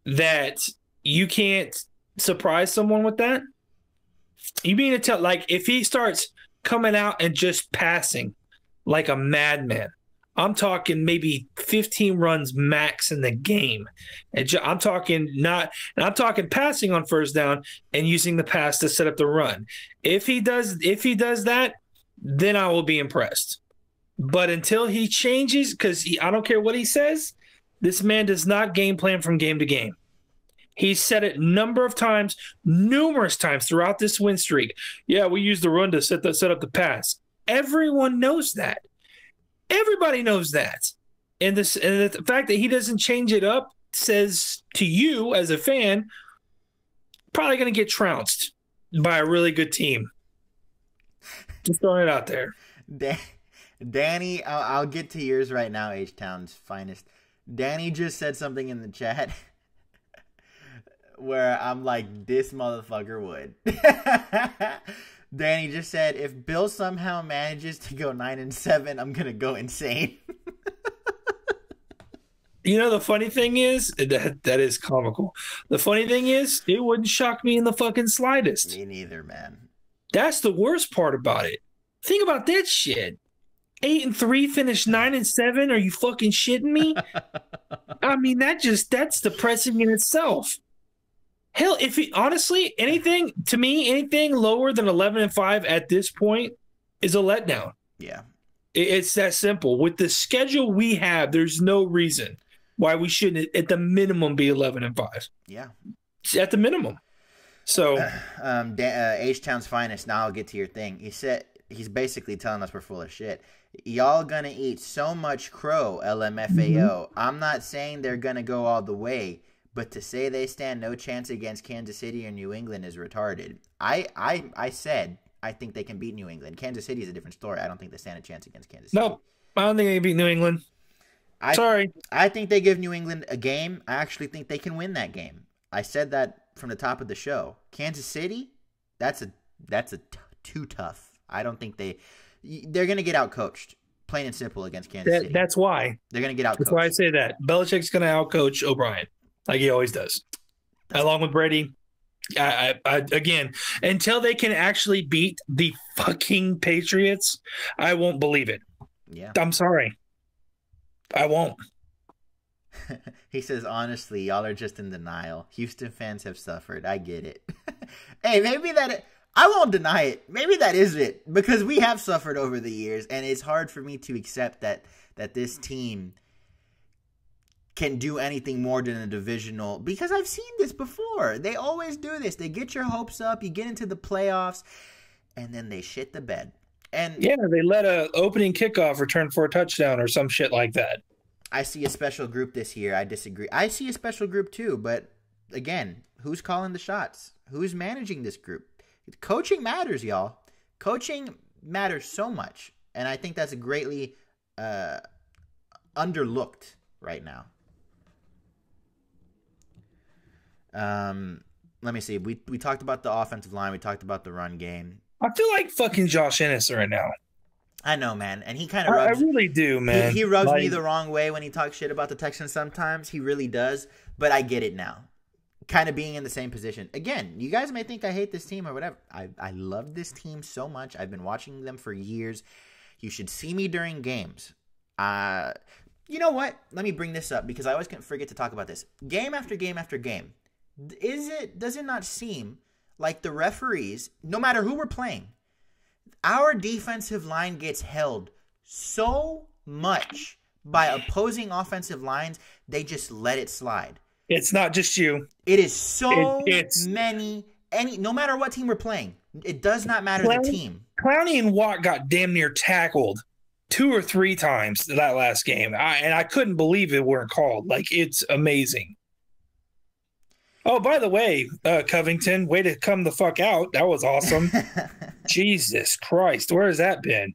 B: that you can't surprise someone with that? You mean to tell, like, if he starts coming out and just passing like a madman, I'm talking maybe 15 runs max in the game. And I'm talking passing on first down and using the pass to set up the run. If he does that, then I will be impressed. But until he changes, because I don't care what he says, this man does not game plan from game to game. He's said it numerous times throughout this win streak. Yeah, we use the run to set up the pass. Everyone knows that. Everybody knows that. And the fact that he doesn't change it up says to you as a fan, probably going to get trounced by a really good team. Just throwing it out there.
A: Danny, I'll get to yours right now, H-Town's finest. Danny just said something in the chat where I'm like, this motherfucker would. Danny just said, if Bill somehow manages to go 9-7, I'm going to go insane.
B: You know, the funny thing is, that is comical. The funny thing is, it wouldn't shock me in the fucking slightest.
A: Me neither, man. That's
B: the worst part about it. Think about that shit. 8-3, finished 9-7. Are you fucking shitting me? I mean, that's depressing in itself. Hell, honestly, anything lower than 11-5 at this point is a letdown.
A: Yeah.
B: It's that simple. With the schedule we have, there's no reason why we shouldn't, at the minimum, be 11-5.
A: Yeah.
B: At the minimum. So,
A: H-Town's finest. Now I'll get to your thing. He said he's basically telling us we're full of shit. Y'all gonna eat so much crow, LMFAO. Mm-hmm. I'm not saying they're gonna go all the way, but to say they stand no chance against Kansas City or New England is retarded. I said I think they can beat New England. Kansas City is a different story. I don't think they stand a chance against Kansas City.
B: Nope. I don't think they beat New England. Sorry.
A: I think they give New England a game. I actually think they can win that game. I said that from the top of the show. Kansas City, that's too tough. I don't think they're going to get outcoached. Plain and simple against Kansas City.
B: That's why.
A: They're going to get outcoached.
B: That's why I say that. Belichick's going to outcoach O'Brien, like he always does. Along with Brady. Again, until they can actually beat the fucking Patriots, I won't believe it.
A: Yeah.
B: I'm sorry. I won't.
A: He says, honestly, y'all are just in denial. Houston fans have suffered. I get it. Hey, maybe I won't deny it. Maybe that is it, because we have suffered over the years, and it's hard for me to accept that this team can do anything more than a divisional, because I've seen this before. They always do this. They get your hopes up, you get into the playoffs, and then they shit the bed. And
B: yeah, they let a opening kickoff return for a touchdown or some shit like that.
A: I see a special group this year. I disagree. I see a special group too, but again, who's calling the shots? Who's managing this group? Coaching matters, y'all. Coaching matters so much, and I think that's greatly underlooked right now. Let me see. We talked about the offensive line. We talked about the run game.
B: I feel like fucking Josh Ennis right now.
A: I know, man. And he kind of rubs...
B: I really do, man.
A: He rubs me the wrong way when he talks shit about the Texans sometimes. He really does. But I get it now. Kind of being in the same position. Again, you guys may think I hate this team or whatever. I love this team so much. I've been watching them for years. You should see me during games. You know what? Let me bring this up because I always forget to talk about this. Game after game after game. Does it not seem like the referees, no matter who we're playing, our defensive line gets held so much by opposing offensive lines, they just let it slide.
B: It's not just you.
A: It is so many, no matter what team we're playing, it does not matter the team.
B: Clowney and Watt got damn near tackled 2 or 3 times that last game, and I couldn't believe it weren't called. Like, it's amazing. Oh, by the way, Covington, way to come the fuck out. That was awesome. Jesus Christ, where has that been?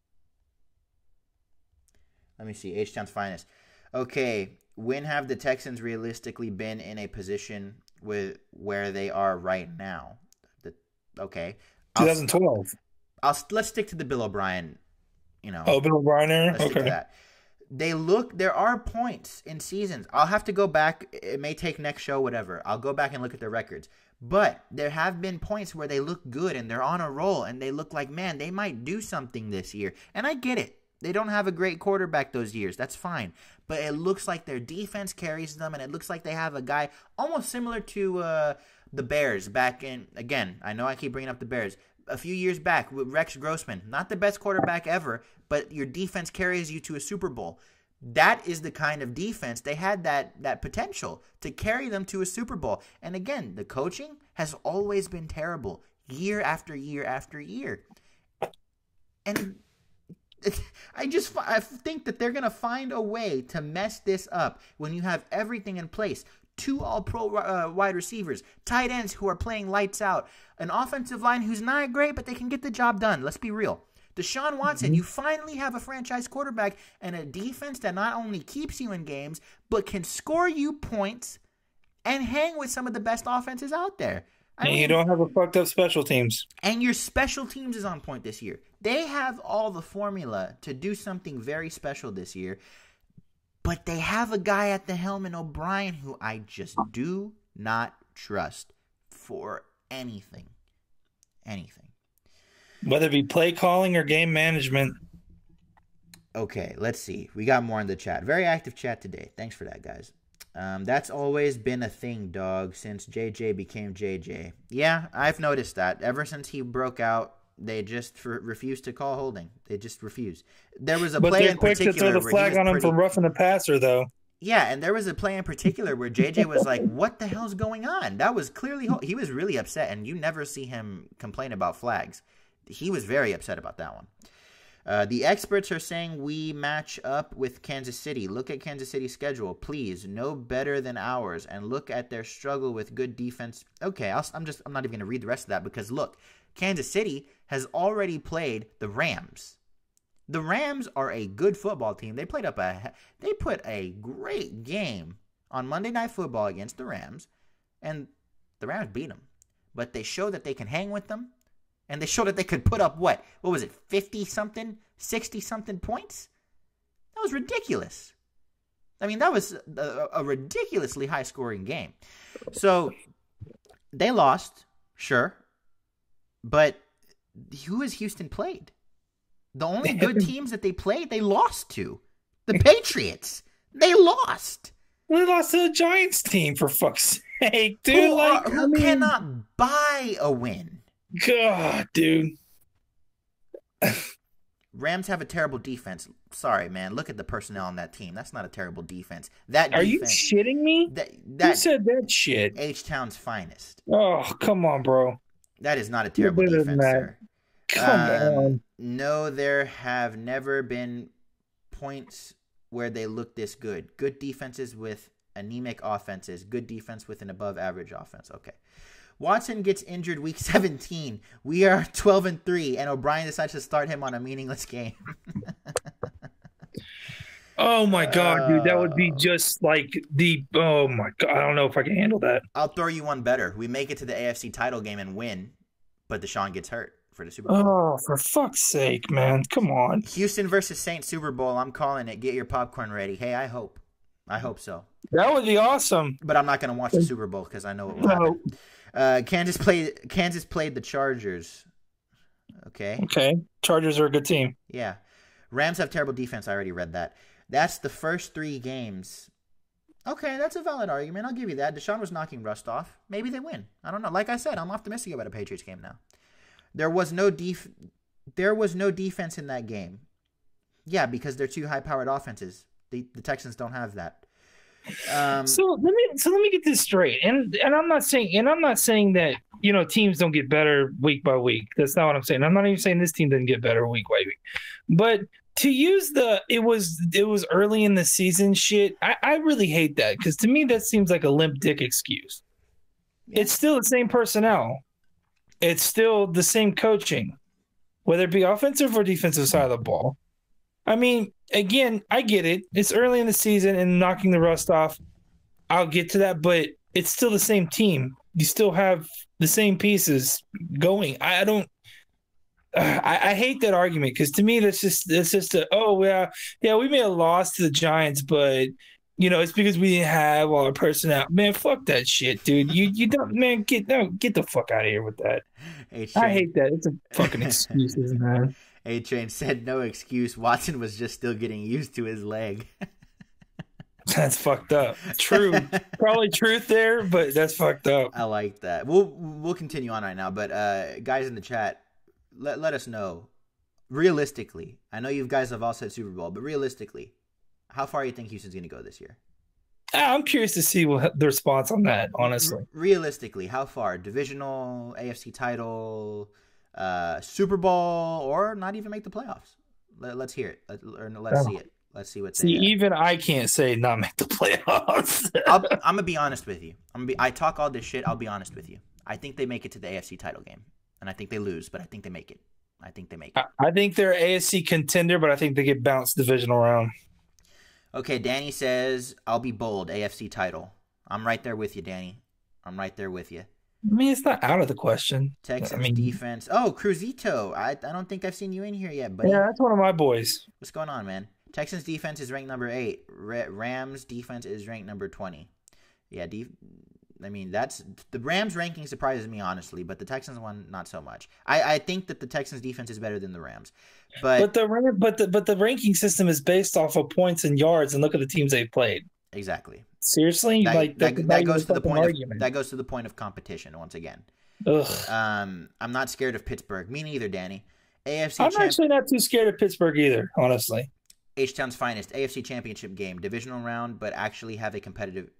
A: Let me see. H-Town's finest. Okay, when have the Texans realistically been in a position with where they are right now? Okay.
B: 2012.
A: Let's stick to the Bill O'Brien,
B: Oh, Bill O'Brien era?
A: Let's stick to that. There are points in seasons. I'll have to go back. It may take next show, whatever. I'll go back and look at their records. But there have been points where they look good and they're on a roll and they look like, man, they might do something this year. And I get it. They don't have a great quarterback those years. That's fine. But it looks like their defense carries them, and it looks like they have a guy almost similar to the Bears back in, again, I know I keep bringing up the Bears, a few years back with Rex Grossman. Not the best quarterback ever, but your defense carries you to a Super Bowl. That is the kind of defense. They had that potential to carry them to a Super Bowl. And again, the coaching has always been terrible year after year after year. And I think that they're going to find a way to mess this up when you have everything in place. 2 all-pro wide receivers, tight ends who are playing lights out, an offensive line who's not great, but they can get the job done. Let's be real. Deshaun Watson, you finally have a franchise quarterback and a defense that not only keeps you in games, but can score you points and hang with some of the best offenses out there.
B: I mean, you don't have a fucked up special teams.
A: And your special teams is on point this year. They have all the formula to do something very special this year. But they have a guy at the helm in O'Brien who I just do not trust for anything. Anything.
B: Whether it be play calling or game management.
A: Okay, let's see. We got more in the chat. Very active chat today. Thanks for that, guys. That's always been a thing, dog, since JJ became JJ. Yeah, I've noticed that. Ever since he broke out, they just refuse to call holding. They just refuse. There was a play in particular. But they're quick to throw the
B: flag on him for roughing the passer, though.
A: Yeah, and there was a play in particular where JJ was like, what the hell's going on? That was clearly – he was really upset, and you never see him complain about flags. He was very upset about that one. The experts are saying we match up with Kansas City. Look at Kansas City's schedule, please. No better than ours. And look at their struggle with good defense. Okay, I'm not even going to read the rest of that because, look, Kansas City has already played the Rams. The Rams are a good football team. They put a great game on Monday Night Football against the Rams, and the Rams beat them. But they show that they can hang with them, and they show that they could put up what was it, 50-something, 60-something points? That was ridiculous. I mean, that was a ridiculously high-scoring game. So they lost, sure, but who has Houston played? The only good teams that they played, they lost to. The Patriots. They lost.
B: We lost to the Giants team, for fuck's sake, dude.
A: Who cannot buy a win?
B: God, dude.
A: Rams have a terrible defense. Sorry, man. Look at the personnel on that team. That's not a terrible defense. Are
B: you shitting me? Who said that shit?
A: H-Town's finest.
B: Oh, come on, bro.
A: That is not a terrible defense, sir.
B: Come on.
A: No, there have never been points where they look this good. Good defenses with anemic offenses. Good defense with an above-average offense. Okay. Watson gets injured week 17. We are 12-3, and O'Brien decides to start him on a meaningless game.
B: Oh, my God, dude. That would be just like oh, my God. I don't know if I can handle that.
A: I'll throw you one better. We make it to the AFC title game and win, but Deshaun gets hurt for the Super Bowl.
B: Oh, for fuck's sake, man. Come on.
A: Houston versus Saints Super Bowl. I'm calling it. Get your popcorn ready. Hey, I hope so.
B: That would be awesome.
A: But I'm not going to watch the Super Bowl because I know it will happen. Kansas played the Chargers. Okay.
B: Chargers are a good team.
A: Yeah. Rams have terrible defense. I already read that. That's the first 3 games. Okay, that's a valid argument. I'll give you that. Deshaun was knocking rust off. Maybe they win. I don't know. Like I said, I'm optimistic about a Patriots game now. There was no defense in that game. Yeah, because they're 2 high-powered offenses. The Texans don't have that.
B: So let me get this straight. And I'm not saying that, teams don't get better week by week. That's not what I'm saying. I'm not even saying this team didn't get better week by week. But to use it was early in the season shit, I really hate that, because to me that seems like a limp dick excuse. Yeah. It's still the same personnel. It's still the same coaching, whether it be offensive or defensive side of the ball. I mean, again, I get it. It's early in the season and knocking the rust off. I'll get to that, but it's still the same team. You still have the same pieces going. I hate that argument, because to me that's just we may have lost to the Giants, but it's because we didn't have all our personnel. Man, fuck that shit, dude. You don't, man. Get the fuck out of here with that. I hate that. It's a fucking excuses, man.
A: A-Train said no excuse. Watson was just still getting used to his leg.
B: That's fucked up. True. Probably truth there, but that's fucked up.
A: I like that. We'll continue on right now, but guys in the chat, let us know. Realistically, I know you guys have all said Super Bowl, but realistically, how far do you think Houston's going to go this year?
B: I'm curious to see what the response on that, honestly.
A: Realistically, how far? Divisional, AFC title, Super Bowl, or not even make the playoffs? Let's hear it. Let's see it. Let's see what's
B: even I can't say not make the playoffs.
A: I'm going to be honest with you. I talk all this shit. I'll be honest with you. I think they make it to the AFC title game. And I think they lose, but I think they make it. I think they're AFC contender, but I think they get bounced divisional round. Okay, Danny says, I'll be bold, AFC title. I'm right there with you, Danny. I'm right there with you. I mean, it's not out of the question. Texans defense. Oh, Cruzito. I don't think I've seen you in here yet, buddy. Yeah, that's one of my boys. What's going on, man? Texans defense is ranked number 8. Rams defense is ranked number 20. Yeah, that's the Rams ranking surprises me, honestly, but the Texans one not so much. I think that the Texans defense is better than the Rams, but the ranking system is based off of points and yards, and look at the teams they've played. Exactly. Seriously, that goes to the point. That goes to the point of competition once again. Ugh. I'm not scared of Pittsburgh. Me neither, Danny. I'm actually not too scared of Pittsburgh either, honestly. H-Town's finest AFC Championship game, divisional round, but actually have a competitive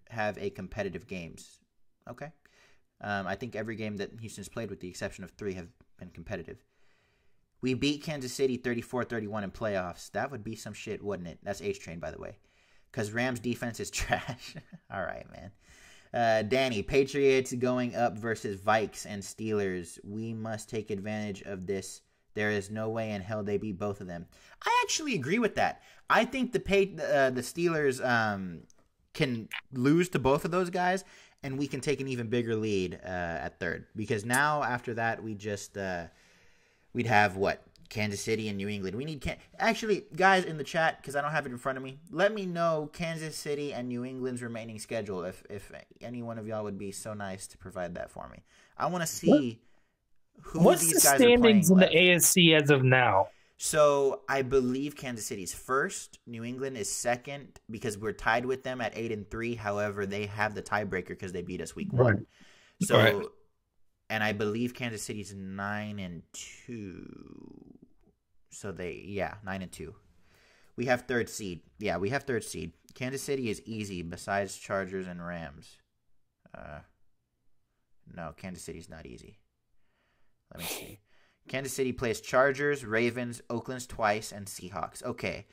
A: games. Okay. I think every game that Houston's played, with the exception of 3, have been competitive. We beat Kansas City 34-31 in playoffs. That would be some shit, wouldn't it? That's H-Train, by the way. Because Rams defense is trash. All right, man. Danny, Patriots going up versus Vikes and Steelers. We must take advantage of this. There is no way in hell they beat both of them. I actually agree with that. I think the Steelers can lose to both of those guys, and we can take an even bigger lead at third. Because now, after that, we'd have what? Kansas City and New England. We need actually, guys in the chat, because I don't have it in front of me, let me know Kansas City and New England's remaining schedule if any one of y'all would be so nice to provide that for me. I want to see who these guys are playing.
B: What's the standings in the AFC as of now?
A: So I believe Kansas City's first, New England is second because we're tied with them at 8-3. However, they have the tiebreaker because they beat us week 1. So, right. And I believe Kansas City's 9-2. So 9-2. We have third seed. Yeah, we have third seed. Kansas City is easy besides Chargers and Rams. No, Kansas City's not easy. Let me see. Kansas City plays Chargers, Ravens, Oakland's twice, and Seahawks. Okay,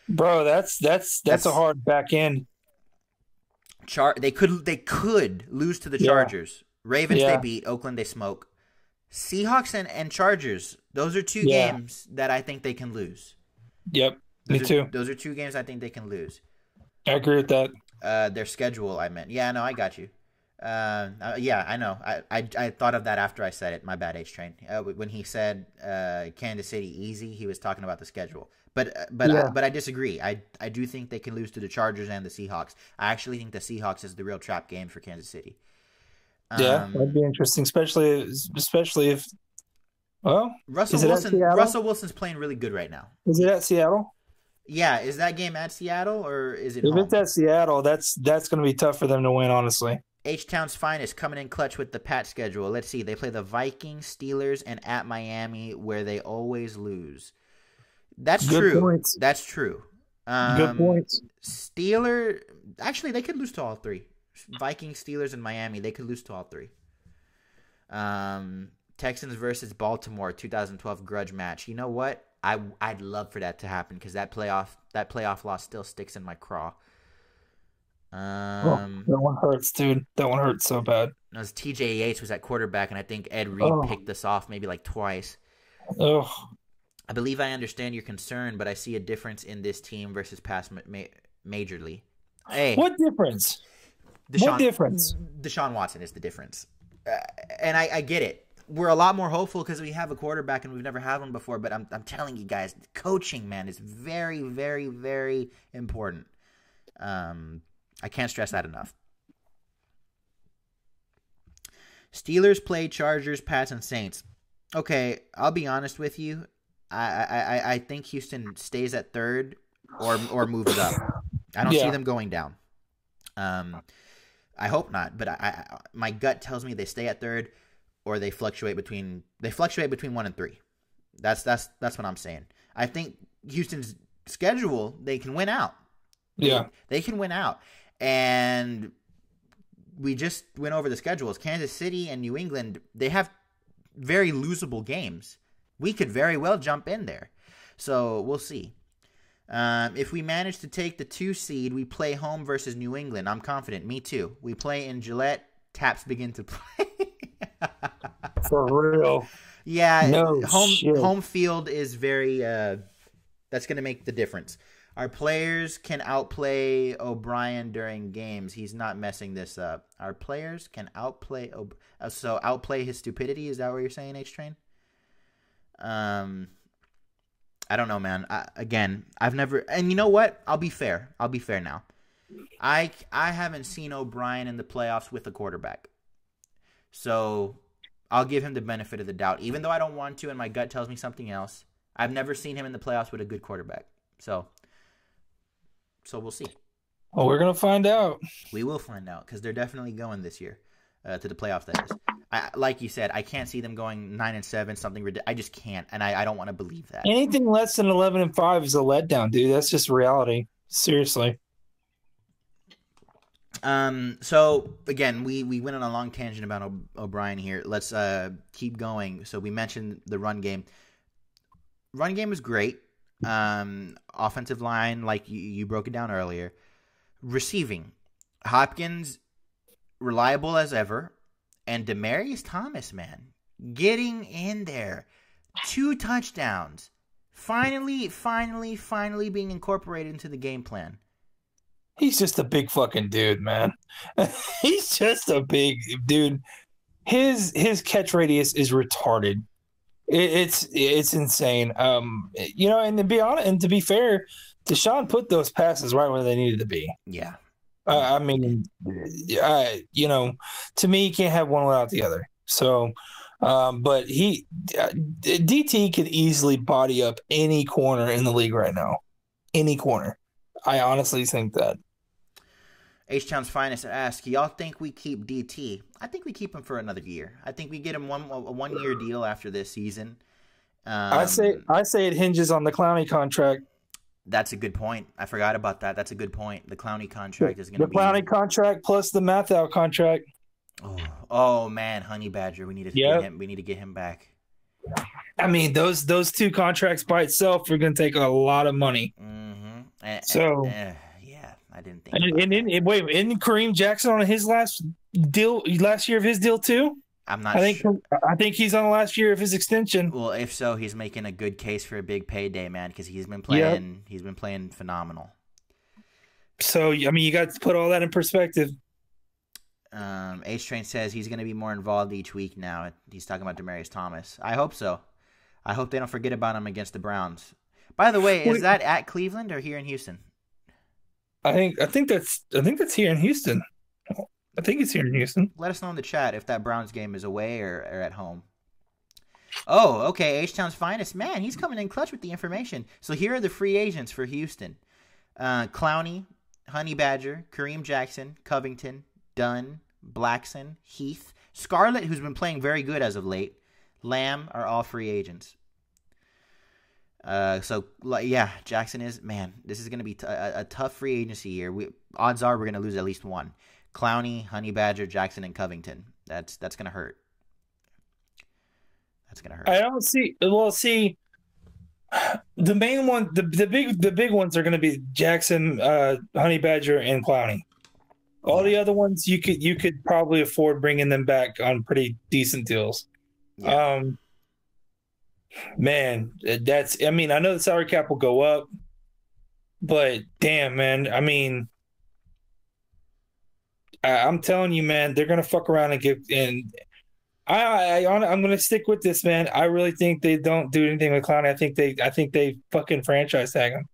B: bro, that's a hard back end.
A: They could lose to the Chargers. Ravens they beat. Oakland they smoke. Seahawks and Chargers. Those are two games that I think they can lose.
B: Yep, me too.
A: Those are two games I think they can lose.
B: I agree with that.
A: Their schedule, I meant. Yeah, no, I got you. Yeah, I know. I thought of that after I said it. My bad, H-Train. When he said Kansas City easy, he was talking about the schedule. But I disagree. I do think they can lose to the Chargers and the Seahawks. I actually think the Seahawks is the real trap game for Kansas City.
B: That'd be interesting, especially if. Well,
A: Russell Wilson's playing really good right now.
B: Is it at Seattle?
A: Yeah, is that game at Seattle or is it?
B: If
A: home?
B: It's at Seattle, that's going to be tough for them to win, honestly.
A: H-Town's finest coming in clutch with the Pat schedule. Let's see. They play the Vikings, Steelers, and at Miami, where they always lose. That's
B: Good
A: true.
B: Points.
A: That's true.
B: Good points.
A: Actually, they could lose to all three. Vikings, Steelers, and Miami, they could lose to all three. Texans versus Baltimore, 2012 grudge match. You know what? I'd love for that to happen because that playoff loss still sticks in my craw.
B: That one hurts, dude. That one hurts so bad.
A: TJ Yates was at quarterback, and I think Ed Reed picked us off maybe like twice.
B: Oh.
A: I believe I understand your concern, but I see a difference in this team versus past majorly. Hey,
B: what difference? What difference?
A: Deshaun Watson is the difference. And I get it. We're a lot more hopeful because we have a quarterback and we've never had one before, but I'm telling you guys, coaching, man, is very, very, very important. I can't stress that enough. Steelers play Chargers, Pats, and Saints. Okay, I'll be honest with you. I think Houston stays at third or moves up. I don't see them going down. I hope not, but my gut tells me they stay at third or they fluctuate between 1 and 3. That's what I'm saying. I think Houston's schedule, they can win out. They can win out. And we just went over the schedules. Kansas City and New England, they have very losable games. We could very well jump in there. So we'll see. If we manage to take the 2 seed, we play home versus New England. I'm confident. Me too. We play in Gillette. Taps begin to play.
B: For real.
A: Yeah.
B: No
A: home field is very that's going to make the difference. Our players can outplay O'Brien during games. He's not messing this up. Our players can outplay outplay his stupidity. Is that what you're saying, H-Train? I don't know, man. I've never, and you know what? I'll be fair now. I haven't seen O'Brien in the playoffs with a quarterback. So I'll give him the benefit of the doubt. Even though I don't want to and my gut tells me something else, I've never seen him in the playoffs with a good quarterback. So we'll see.
B: Well, we're going to find out.
A: We will find out because they're definitely going this year to the playoffs, that is. Like you said, I can't see them going 9-7, something ridiculous. I just can't, and I don't want to believe that.
B: Anything less than 11-5 is a letdown, dude. That's just reality. Seriously.
A: So again, we went on a long tangent about O'Brien here. Let's keep going. So we mentioned the run game. Run game was great. Offensive line, like you broke it down earlier. Receiving, Hopkins reliable as ever. And Demaryius Thomas, man, getting in there. 2 touchdowns. Finally being incorporated into the game plan.
B: He's just a big fucking dude, man. He's just a big dude. His catch radius is retarded. It's insane. And to be honest, and to be fair, Deshaun put those passes right where they needed to be.
A: Yeah.
B: I mean, to me, you can't have one without the other. So, but DT could easily body up any corner in the league right now. Any corner. I honestly think that.
A: H-Town's Finest asks, y'all think we keep DT? I think we keep him for another year. I think we get him a 1-year deal after this season.
B: I say it hinges on the Clowney contract.
A: That's a good point. I forgot about that. That's a good point. The Clowney contract is going to be...
B: The Clowney contract plus the Mathau contract.
A: Oh man, Honey Badger. We need to get him. We need to get him back.
B: I mean, those 2 contracts by itself are going to take a lot of money.
A: Mm-hmm. Yeah, I didn't think.
B: Wait, isn't Kareem Jackson on his last year of his deal too?
A: I'm not sure.
B: I think he's on the last year of his extension.
A: Well, if so, he's making a good case for a big payday, man, because he's been playing. Yep. He's been playing phenomenal.
B: So I mean, you got to put all that in perspective.
A: H-Train says he's going to be more involved each week now. He's talking about Demaryius Thomas. I hope so. I hope they don't forget about him against the Browns. By the way, is that at Cleveland or here in Houston?
B: I think that's here in Houston. I think it's here in Houston.
A: Let us know in the chat if that Browns game is away or at home. Oh, okay. H-Town's Finest. Man, he's coming in clutch with the information. So here are the free agents for Houston. Clowney, Honey Badger, Kareem Jackson, Covington, Dunn, Blackson, Heath, Scarlett, who's been playing very good as of late, Lamb are all free agents. Jackson is, man, this is going to be a tough free agency year. Odds are we're going to lose at least one. Clowney, Honey Badger, Jackson, and Covington. That's going to hurt. That's going to hurt.
B: I don't see. Well, see, the main one, the big ones are going to be Jackson, Honey Badger, and Clowney. All the other ones you could probably afford bringing them back on pretty decent deals. Yeah. Man, I know the salary cap will go up, but damn, man, I mean, I'm telling you, man, they're gonna fuck around and I'm gonna stick with this, man. I really think they don't do anything with Clowney. I think they fucking franchise tag him.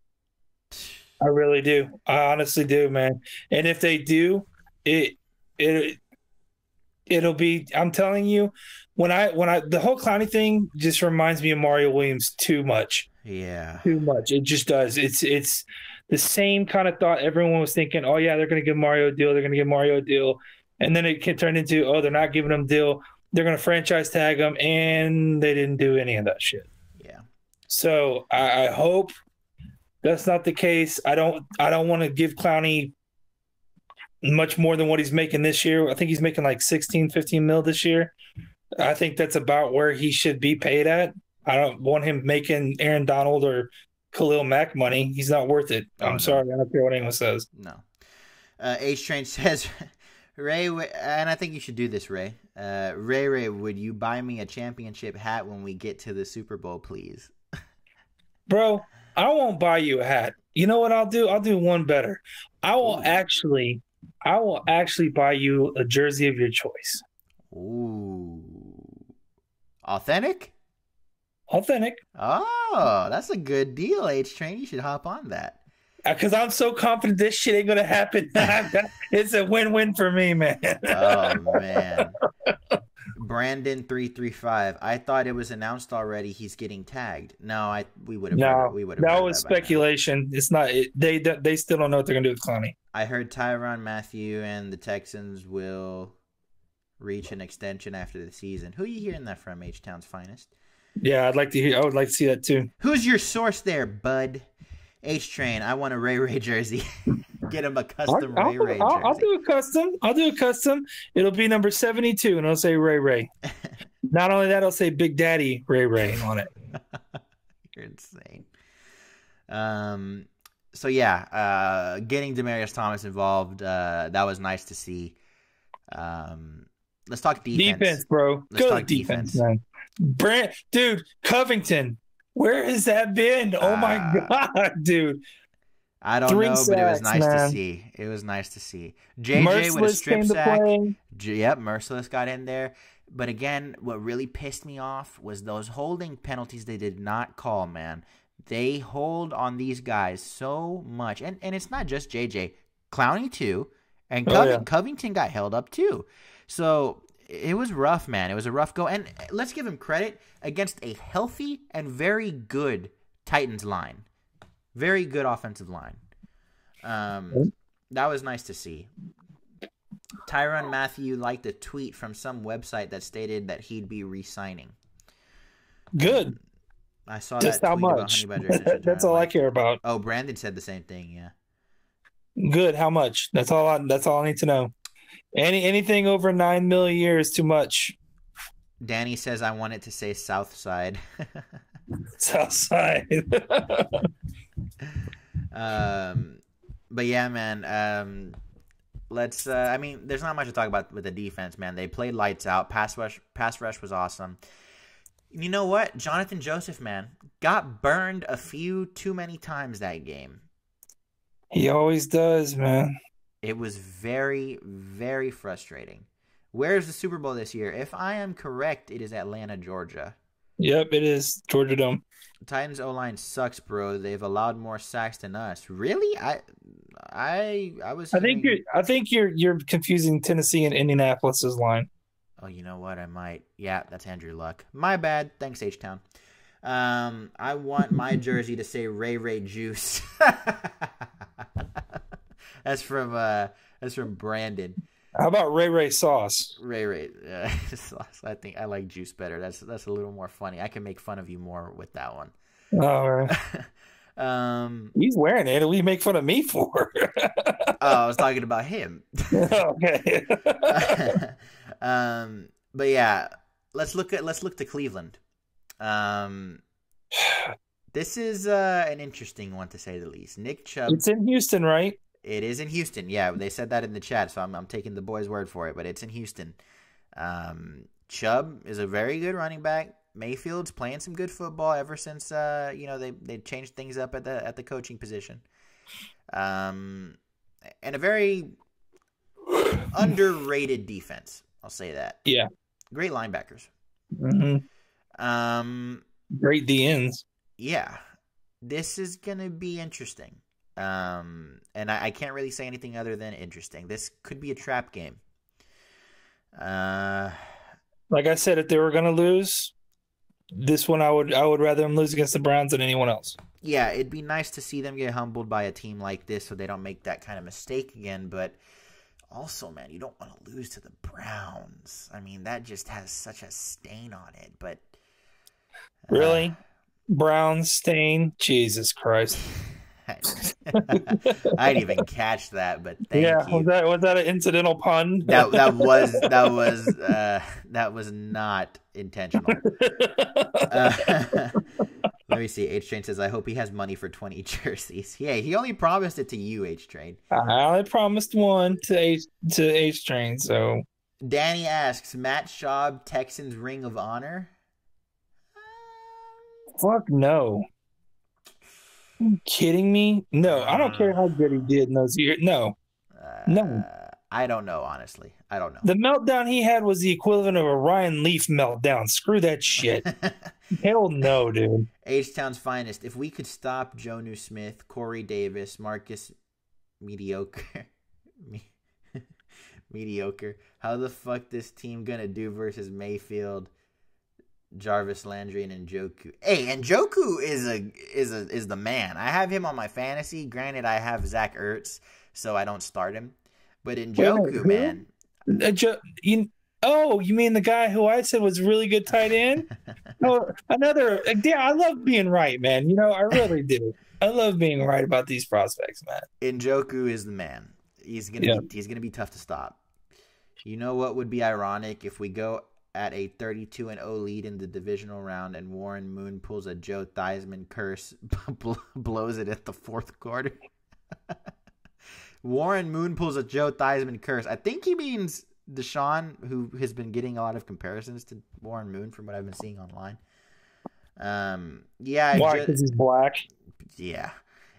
B: I really do. I honestly do, man. And if they do, it'll be. I'm telling you, when I the whole Clowney thing just reminds me of Mario Williams too much.
A: Yeah,
B: too much. It just does. It's the same kind of thought. Everyone was thinking, oh yeah, they're gonna give Mario a deal. They're gonna give Mario a deal, and then it can turn into, oh, they're not giving him a deal. They're gonna franchise tag him, and they didn't do any of that shit.
A: Yeah.
B: So I hope that's not the case. I don't want to give Clowney much more than what he's making this year. I think he's making like 16, 15 mil this year. I think that's about where he should be paid at. I don't want him making Aaron Donald or Khalil Mack money. He's not worth it. I'm sorry. I don't care what anyone says.
A: No. H-Train says, Ray, and I think you should do this, Ray. Ray, would you buy me a championship hat when we get to the Super Bowl, please?
B: Bro, I won't buy you a hat. You know what I'll do? I'll do one better. I will actually buy you a jersey of your choice.
A: Ooh. Authentic?
B: Authentic.
A: Oh, that's a good deal, H-Train. You should hop on that.
B: Because I'm so confident this shit ain't going to happen. It's a win-win for me, man.
A: Oh, man. Brandon335. I thought it was announced already he's getting tagged. No, we would have.
B: No, that was speculation. It's not. They still don't know what they're going to do with Clowney.
A: I heard Tyrann Mathieu and the Texans will reach an extension after the season. Who are you hearing that from, H-Town's Finest?
B: Yeah, I would like to see that too.
A: Who's your source there, bud? H-Train, I want a Ray jersey. Get him a custom Ray jersey.
B: I'll do a custom. It'll be number 72, and it'll say Ray. Not only that, I'll say Big Daddy Ray on it.
A: You're insane. So yeah, getting Demaryius Thomas involved, that was nice to see. Let's talk defense.
B: Defense, bro.
A: Let's
B: Go
A: talk
B: defense,
A: defense.
B: man. Dude, Covington. Where has that been? Oh my God, dude.
A: I don't
B: 3
A: know, but it was
B: sacks,
A: nice to
B: man.
A: see. It was nice to see. JJ with a
B: Merciless
A: strip
B: came to
A: sack.
B: play.
A: Yep, Merciless got in there. But again, what really pissed me off was those holding penalties they did not call, man. They hold on these guys so much. And it's not just JJ. Clowney too. And Covington got held up too. So it was rough, man. It was a rough go. And let's give him credit against a healthy and very good Titans line. Very good offensive line. That was nice to see. Tyrann Mathieu liked a tweet from some website that stated that he'd be re-signing.
B: Good.
A: I saw
B: Just
A: that
B: how
A: tweet
B: much?
A: about Honey Badger.
B: That's all I care about.
A: Oh, Brandon said the same thing. Yeah.
B: Good. How much? That's all I need to know. Anything over $9 million a year is too much.
A: Danny says I want it to say South Side.
B: South Side.
A: But yeah, man. Let's. I mean, there's not much to talk about with the defense, man. They played lights out. Pass rush was awesome. You know what? Jonathan Joseph, man, got burned a few too many times that game.
B: He always does, man.
A: It was very, very frustrating. Where's the Super Bowl this year? If I am correct, it is Atlanta, Georgia.
B: Yep, it is Georgia Dome.
A: Titans O-line sucks, bro. They've allowed more sacks than us. Really? I
B: think you're confusing Tennessee and Indianapolis's line.
A: Oh, you know what? I might. Yeah, that's Andrew Luck. My bad. Thanks, H-Town. I want my jersey to say Ray Ray Juice. That's from Brandon.
B: How about Ray Ray Sauce?
A: Ray Sauce. I think I like Juice better. That's a little more funny. I can make fun of you more with that one.
B: All right. He's wearing it. What do you make fun of me for?
A: I was talking about him.
B: Okay.
A: But yeah, let's look to Cleveland. This is an interesting one to say the least. Nick Chubb.
B: It's in Houston, right?
A: It is in Houston. Yeah, they said that in the chat, so I'm taking the boys' word for it. But it's in Houston. Chubb is a very good running back. Mayfield's playing some good football ever since they changed things up at the coaching position. And a very underrated defense. I'll say that.
B: Yeah. Great
A: linebackers.
B: Mm-hmm. Great DNs.
A: Yeah. This is gonna be interesting. And I can't really say anything other than interesting. This could be a trap game.
B: Like I said, if they were gonna lose this one, I would rather them lose against the Browns than anyone else.
A: Yeah, it'd be nice to see them get humbled by a team like this so they don't make that kind of mistake again. But also, man, you don't want to lose to the Browns. I mean, that just has such a stain on it. But
B: really, Browns stain? Jesus Christ!
A: I didn't even catch that, but thank you.
B: Was that an incidental pun?
A: That was not intentional. Let me see. H Train says, "I hope he has money for 20 jerseys." Yeah, he only promised it to you, H Train.
B: I only promised one to H Train. So
A: Danny asks, Matt Schaub, Texans Ring of Honor?
B: Fuck no. Are you kidding me? No, I don't care how good he did in those years. No.
A: I don't know, honestly. I don't know.
B: The meltdown he had was the equivalent of a Ryan Leaf meltdown. Screw that shit. Hell no, dude.
A: H-Town's finest. If we could stop Jonnu Smith, Corey Davis, Marcus Mediocre. Mediocre. How the fuck this team gonna do versus Mayfield, Jarvis Landry, and Njoku? Hey, Njoku is the man. I have him on my fantasy. Granted, I have Zach Ertz, so I don't start him. But Njoku, man.
B: You mean the guy who I said was really good tight end? I love being right, man. I really do. I love being right about these prospects, man.
A: Njoku is the man. He's gonna be tough to stop. You know what would be ironic if we go at a 32-0 lead in the divisional round and Warren Moon pulls a Joe Theismann curse, blows it at the fourth quarter. Warren Moon pulls a Joe Theismann curse. I think he means Deshaun, who has been getting a lot of comparisons to Warren Moon from what I've been seeing online. Yeah,
B: Why? Because he's black.
A: Yeah,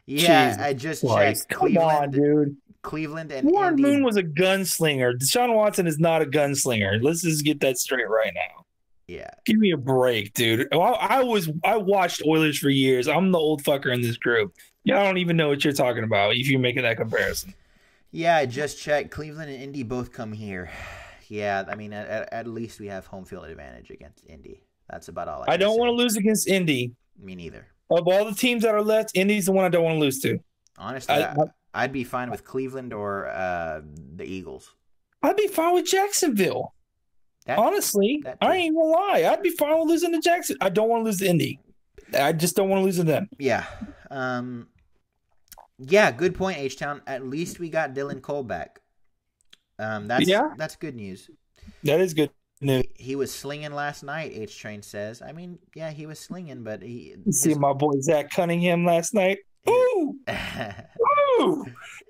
B: Jesus
A: I just
B: Christ.
A: checked.
B: Come on, dude.
A: Cleveland and
B: Warren
A: Indy.
B: Moon was a gunslinger. Deshaun Watson is not a gunslinger. Let's just get that straight right now.
A: Yeah.
B: Give me a break, dude. I watched Oilers for years. I'm the old fucker in this group. Yeah, I don't even know what you're talking about if you're making that comparison.
A: Yeah, I just checked. Cleveland and Indy both come here. Yeah, I mean, at least we have home field advantage against Indy. That's about all
B: I don't want to lose against Indy.
A: Me neither.
B: Of all the teams that are left, Indy's the one I don't want to lose to.
A: Honestly, I'd be fine with Cleveland or the Eagles.
B: I'd be fine with Jacksonville. Honestly, I ain't gonna lie. I'd be fine with losing to Jackson. I don't want to lose to Indy. I just don't want to lose to them.
A: Yeah. Yeah, good point, H-Town. At least we got Dylan Cole back. That's good news.
B: That is good news.
A: He was slinging last night, H-Train says. I mean, yeah, he was slinging, but
B: see my boy Zach Cunningham last night. Ooh! Ooh!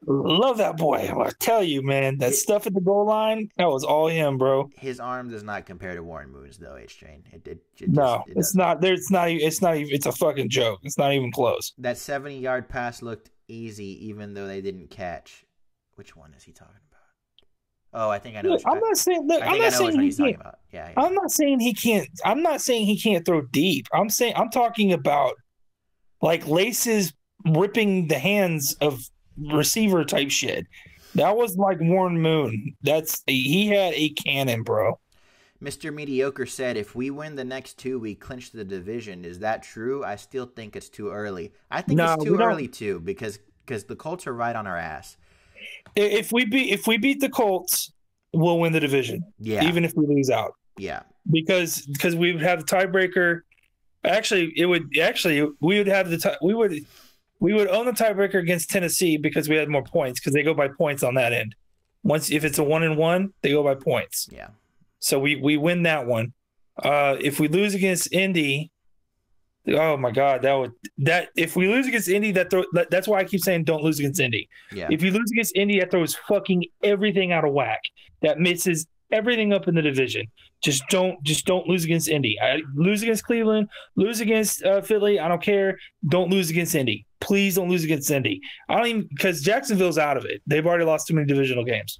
B: Love that boy. I tell you, man, that stuff at the goal line, that was all him, bro.
A: His arm does not compare to Warren Moon's, though, H-Train.
B: It's not. It's a fucking joke. It's not even close.
A: That 70-yard pass looked easy, even though they didn't catch. Which one is he talking about? Oh, I think I know.
B: Look, I'm not saying. Look, I'm not saying he can't. Yeah. I'm not saying he can't. I'm not saying he can't throw deep. I'm talking about like laces ripping the hands of receiver type shit. That was like Warren Moon. He had a cannon, bro.
A: Mr. Mediocre said, if we win the next two, we clinch the division. Is that true? I still think it's too early. I think it's too early too, because the Colts are right on our ass.
B: If we beat the Colts, we'll win the division.
A: Yeah.
B: Even if we lose out.
A: Yeah.
B: Because we would have the tiebreaker. We would own the tiebreaker against Tennessee because we had more points because they go by points on that end. If it's a 1-1, they go by points.
A: Yeah.
B: So we win that one. If we lose against Indy, oh my God, if we lose against Indy, that's why I keep saying don't lose against Indy.
A: Yeah.
B: If you lose against Indy, that throws fucking everything out of whack. That misses everything up in the division. Just don't lose against Indy. Lose against Cleveland, lose against Philly. I don't care. Don't lose against Indy. Please don't lose against Indy. Because Jacksonville's out of it. They've already lost too many divisional games.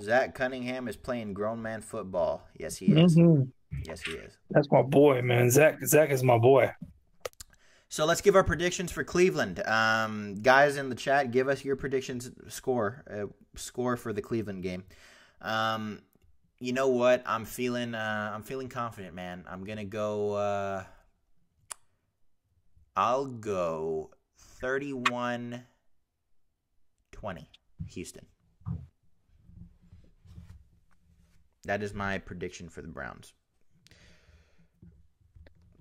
A: Zach Cunningham is playing grown man football. Yes, he is.
B: Mm-hmm.
A: Yes, he is.
B: That's my boy, man. Zach is my boy.
A: So let's give our predictions for Cleveland. Guys in the chat, give us your predictions score for the Cleveland game. You know what? I'm feeling confident, man. I'm gonna go. I'll go 31-20 Houston. That is my prediction for the Browns.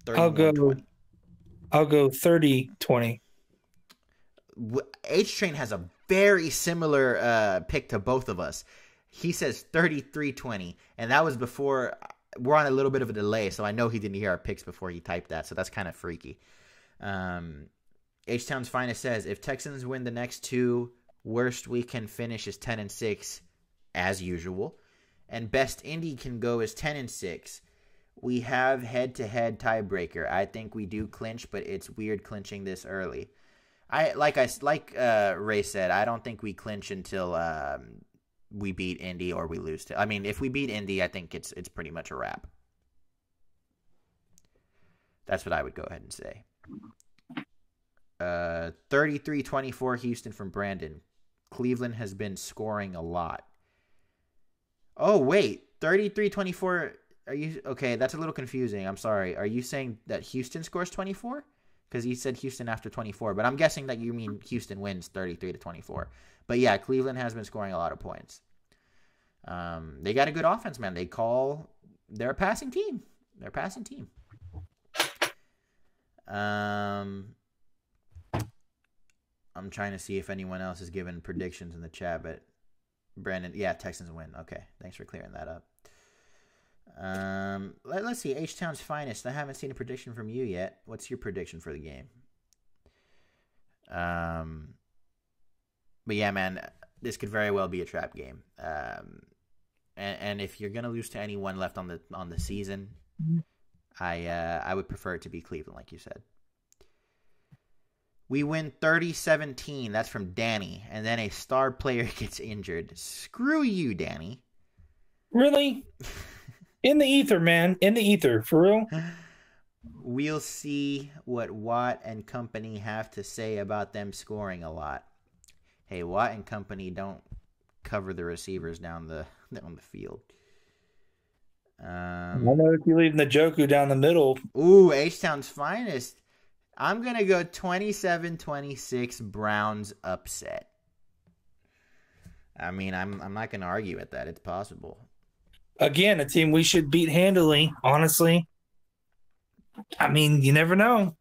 B: I'll go 30-20.
A: H-Train has a very similar pick to both of us. He says 33-20, and that was before. We're on a little bit of a delay, so I know he didn't hear our picks before he typed that, so that's kind of freaky. H-Town's Finest says, if Texans win the next two, worst we can finish is 10-6, as usual. And best Indy can go is 10-6. We have head-to-head tiebreaker. I think we do clinch, but it's weird clinching this early. Like Ray said, I don't think we clinch until we beat Indy or we lose to. I mean, if we beat Indy, I think it's pretty much a wrap. That's what I would go ahead and say. 33-24 Houston from Brandon. Cleveland has been scoring a lot. Oh, wait. 33-24. Are you okay? That's a little confusing. I'm sorry. Are you saying that Houston scores 24? Because you said Houston after 24, but I'm guessing that you mean Houston wins 33-24. But yeah, Cleveland has been scoring a lot of points. They got a good offense, man. They're a passing team. I'm trying to see if anyone else has given predictions in the chat, but Brandon, yeah, Texans win. Okay, thanks for clearing that up. Let's see. H-Town's Finest. I haven't seen a prediction from you yet. What's your prediction for the game? But yeah, man, this could very well be a trap game. and if you're gonna lose to anyone left on the season, I would prefer it to be Cleveland, like you said. We win 30-17. That's from Danny. And then a star player gets injured. Screw you, Danny.
B: Really? In the ether, man. In the ether. For real?
A: We'll see what Watt and company have to say about them scoring a lot. Hey, Watt and company don't cover the receivers down the field.
B: I know if you leave Njoku down the middle.
A: Ooh, H-Town's finest. I'm going to go 27-26 Browns upset. I mean, I'm not going to argue with that. It's possible.
B: Again, a team we should beat handily, honestly. I mean, you never know.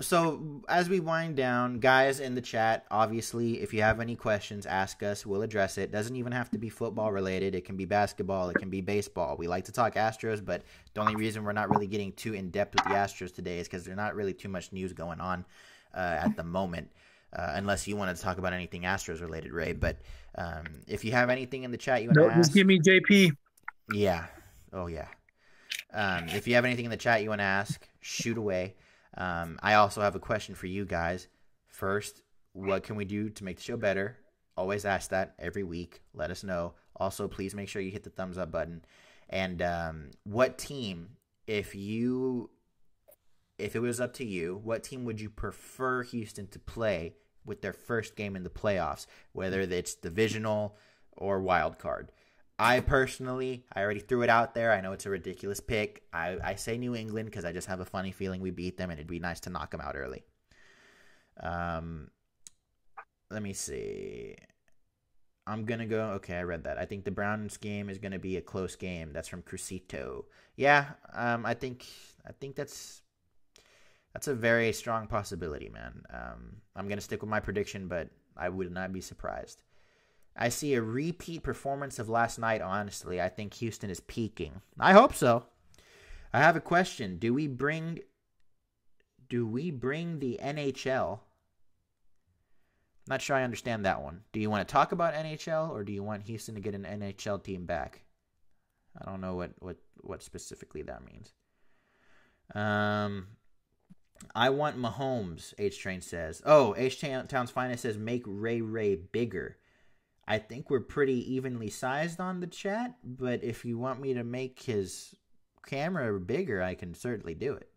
A: So, as we wind down, guys in the chat, obviously, if you have any questions, ask us. We'll address it. Doesn't even have to be football related. It can be basketball. It can be baseball. We like to talk Astros, but the only reason we're not really getting too in-depth with the Astros today is because there's not really too much news going on at the moment, unless you wanted to talk about anything Astros related, Ray. But if you have anything in the chat you want to ask.
B: Just give me JP.
A: Yeah. Oh, yeah. If you have anything in the chat you want to ask, shoot away. I also have a question for you guys. First, what can we do to make the show better? Always ask that every week. Let us know. Also, please make sure you hit the thumbs up button. And what team, if it was up to you, what team would you prefer Houston to play with their first game in the playoffs, whether it's divisional or wild card? I already threw it out there. I know it's a ridiculous pick. I say New England because I just have a funny feeling we beat them, and it'd be nice to knock them out early. Let me see. I'm going to go. Okay, I read that. I think the Browns game is going to be a close game. That's from Crucito. Yeah, I think that's a very strong possibility, man. I'm going to stick with my prediction, but I would not be surprised. I see a repeat performance of last night, honestly. I think Houston is peaking. I hope so. I have a question. Do we bring the NHL? I'm not sure I understand that one. Do you want to talk about NHL, or do you want Houston to get an NHL team back? I don't know what specifically that means. I want Mahomes, H-Train says. Oh, H-Town's Finest says, make Ray bigger. I think we're pretty evenly sized on the chat, but if you want me to make his camera bigger, I can certainly do it.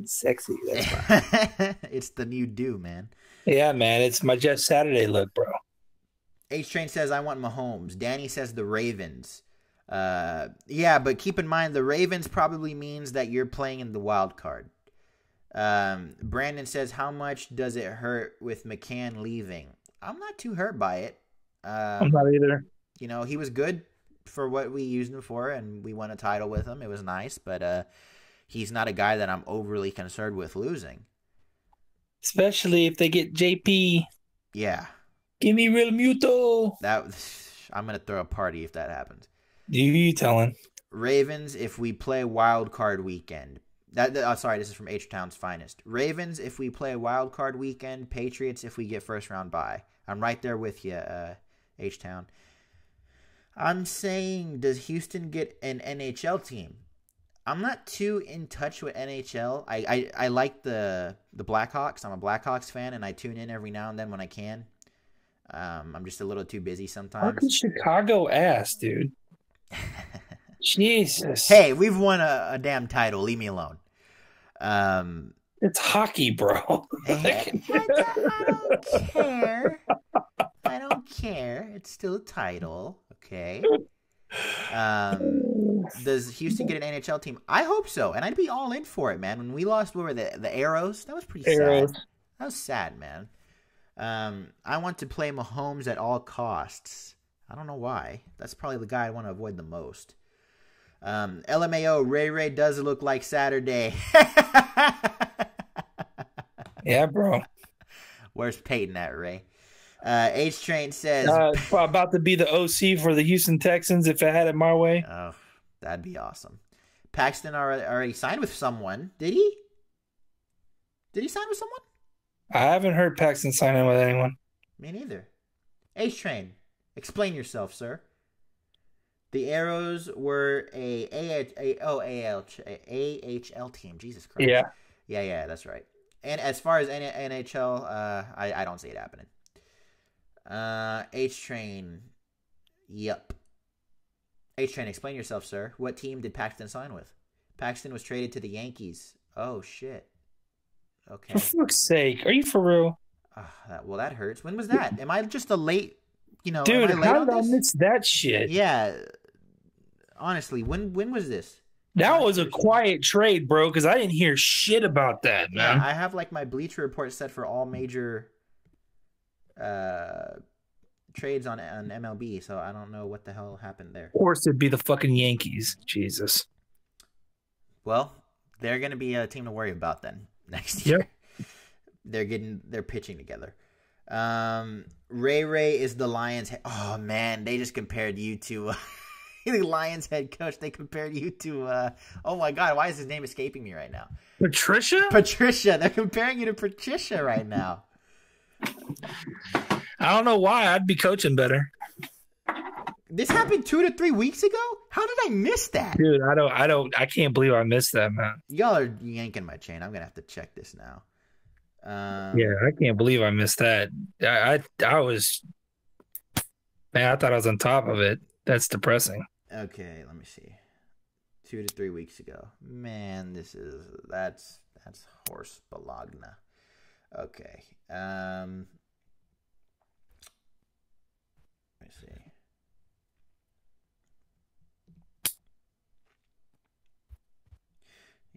B: Sexy. That's fine.
A: It's the new do, man.
B: Yeah, man. It's my Jeff Saturday look, bro.
A: H-Train says, I want Mahomes. Danny says the Ravens. Yeah, but keep in mind, the Ravens probably means that you're playing in the wild card. Brandon says, how much does it hurt with McCann leaving? I'm not too hurt by it.
B: I'm not either.
A: You know, he was good for what we used him for, and we won a title with him. It was nice, but he's not a guy that I'm overly concerned with losing.
B: Especially if they get JP.
A: Yeah.
B: Give me Real Muto.
A: I'm going to throw a party if that happens.
B: You telling.
A: Ravens, if we play wild card weekend. Sorry, this is from H-Town's Finest. Ravens, if we play wild card weekend. Patriots, if we get first round bye. I'm right there with you, H-Town. I'm saying, does Houston get an NHL team? I'm not too in touch with NHL. I like the Blackhawks. I'm a Blackhawks fan, and I tune in every now and then when I can. I'm just a little too busy sometimes.
B: Fucking Chicago ass, dude. Jesus.
A: Hey, we've won a damn title. Leave me alone.
B: It's hockey, bro.
A: I don't care. I don't care. It's still a title. Okay. Does Houston get an NHL team? I hope so, and I'd be all in for it, man. When we lost, what were the Arrows? That was pretty sad. That was sad, man. I want to play Mahomes at all costs. I don't know why. That's probably the guy I want to avoid the most. LMAO, Ray does look like Saturday.
B: Yeah, bro.
A: Where's Peyton at, Ray? H-Train says...
B: about to be the OC for the Houston Texans if I had it my way.
A: Oh, that'd be awesome. Paxton already signed with someone. Did he? Did he sign with someone?
B: I haven't heard Paxton signing with anyone.
A: Me neither. H-Train, Explain yourself, sir. The Arrows were AHL team. Jesus Christ.
B: Yeah.
A: Yeah, that's right. And as far as NHL, I don't see it happening. H-Train. Yep. H-Train, explain yourself, sir. What team did Paxton sign with? Paxton was traded to the Yankees. Oh, shit. Okay.
B: For fuck's sake. Are you for real?
A: Well, that hurts. When was that? Am I just a late,
B: Dude,
A: am I late
B: how
A: on
B: did I
A: this?
B: miss that shit?
A: Yeah. Honestly, when was this?
B: That was a quiet trade, bro, because I didn't hear shit about that, man.
A: Yeah, I have like my Bleacher Report set for all major trades on MLB, so I don't know what the hell happened there.
B: Of course, it'd be the fucking Yankees. Jesus.
A: Well, they're going to be a team to worry about then next year.
B: Yep.
A: They're pitching together. Ray is the Lions. Oh man, they just compared you to the Lions head coach. They compared you to oh my god, why is his name escaping me right now? Patricia. They're comparing you to Patricia right now.
B: I don't know why. I'd be coaching better.
A: This happened 2 to 3 weeks ago? How did I miss that?
B: Dude, I can't believe I missed that, man.
A: Y'all are yanking my chain. I'm gonna have to check this now.
B: Yeah, I can't believe I missed that. I was, man, I thought I was on top of it. That's depressing.
A: Okay, let me see. 2 to 3 weeks ago. Man, that's horse balagna. Okay. Let me see.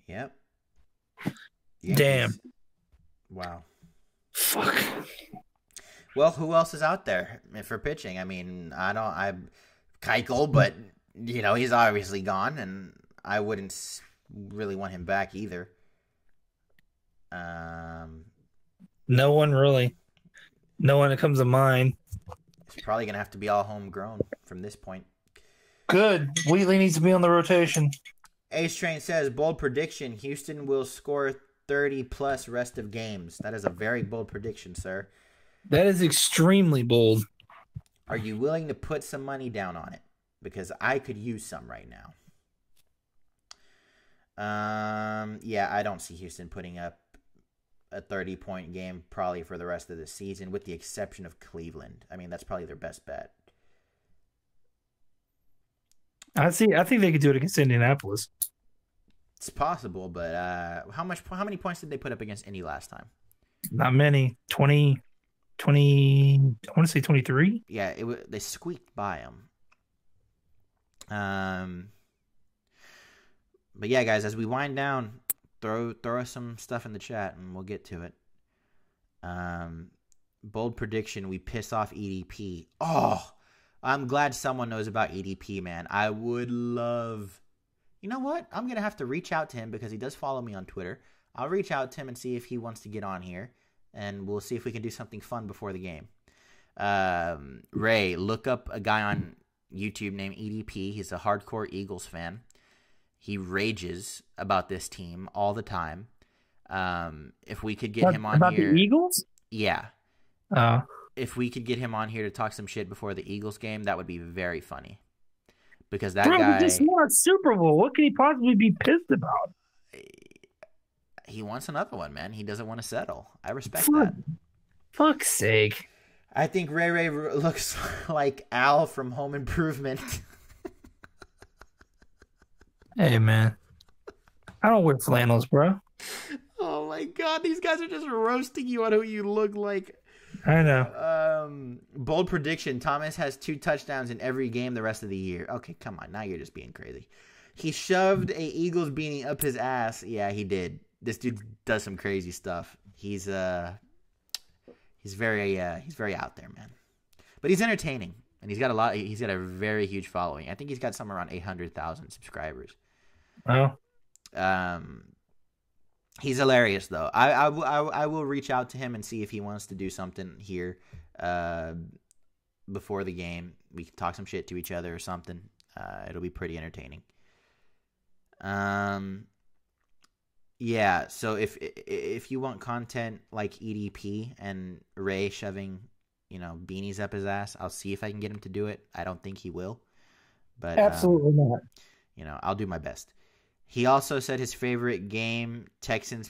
A: Yep. Yankees.
B: Damn.
A: Wow.
B: Fuck.
A: Well, who else is out there for pitching? I mean, I'm Keuchel, but he's obviously gone, and I wouldn't really want him back either.
B: No one really. No one that comes to mind.
A: It's probably gonna have to be all homegrown from this point.
B: Good. Wheatley needs to be on the rotation.
A: Ace Train says, bold prediction, Houston will score 30-plus rest of games. That is a very bold prediction, sir.
B: That is extremely bold.
A: Are you willing to put some money down on it? Because I could use some right now. Yeah, I don't see Houston putting up a 30-point game probably for the rest of the season, with the exception of Cleveland. I mean, that's probably their best bet.
B: I think they could do it against Indianapolis.
A: It's possible, but how many points did they put up against Indy last time?
B: Not many. 20, I want to say 23.
A: Yeah, they squeaked by them. But yeah, guys, as we wind down, throw us some stuff in the chat and we'll get to it. Bold prediction: we piss off EDP. Oh, I'm glad someone knows about EDP, man. I would love. You know what? I'm gonna have to reach out to him because he does follow me on Twitter. I'll reach out to him and see if he wants to get on here, and we'll see if we can do something fun before the game. Ray, look up a guy on YouTube named EDP. He's a hardcore Eagles fan. He rages about this team all the time. If we could get him on
B: about
A: here,
B: the Eagles,
A: yeah. If we could get him on here to talk some shit before the Eagles game, that would be very funny. Because that guy,
B: he just won a Super Bowl. What could he possibly be pissed about?
A: He wants another one, man. He doesn't want to settle. I respect that.
B: Fuck's sake.
A: I think Ray looks like Al from Home Improvement.
B: Hey, man. I don't wear flannels, bro.
A: Oh, my God. These guys are just roasting you on who you look like.
B: I know.
A: Bold prediction. Thomas has 2 touchdowns in every game the rest of the year. Okay, come on. Now you're just being crazy. He shoved a Eagles beanie up his ass. Yeah, he did. This dude does some crazy stuff. He's very out there, man. But he's entertaining, and he's got a very huge following. I think he's got somewhere around 800,000 subscribers.
B: Oh.
A: He's hilarious though. I will reach out to him and see if he wants to do something here before the game. We can talk some shit to each other or something. It'll be pretty entertaining. Yeah, so if you want content like EDP and Ray shoving beanies up his ass. I'll see if I can get him to do it. I don't think he will, but
B: Absolutely not.
A: I'll do my best. He also said his favorite game Texans.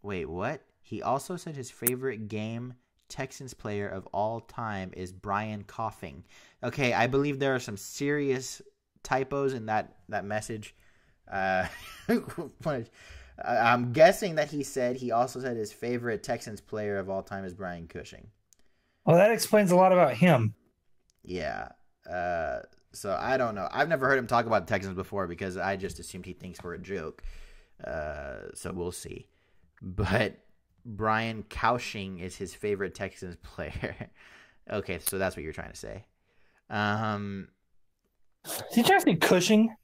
A: Wait, what? He also said his favorite game Texans player of all time is Brian Coughing. Okay, I believe there are some serious typos in that message. I'm guessing that he also said his favorite Texans player of all time is Brian Cushing.
B: Well, that explains a lot about him.
A: Yeah. So I don't know. I've never heard him talk about the Texans before because I just assumed he thinks we're a joke. So we'll see. But Brian Cushing is his favorite Texans player. Okay, so that's what you're trying to say.
B: Did you try to say Cushing?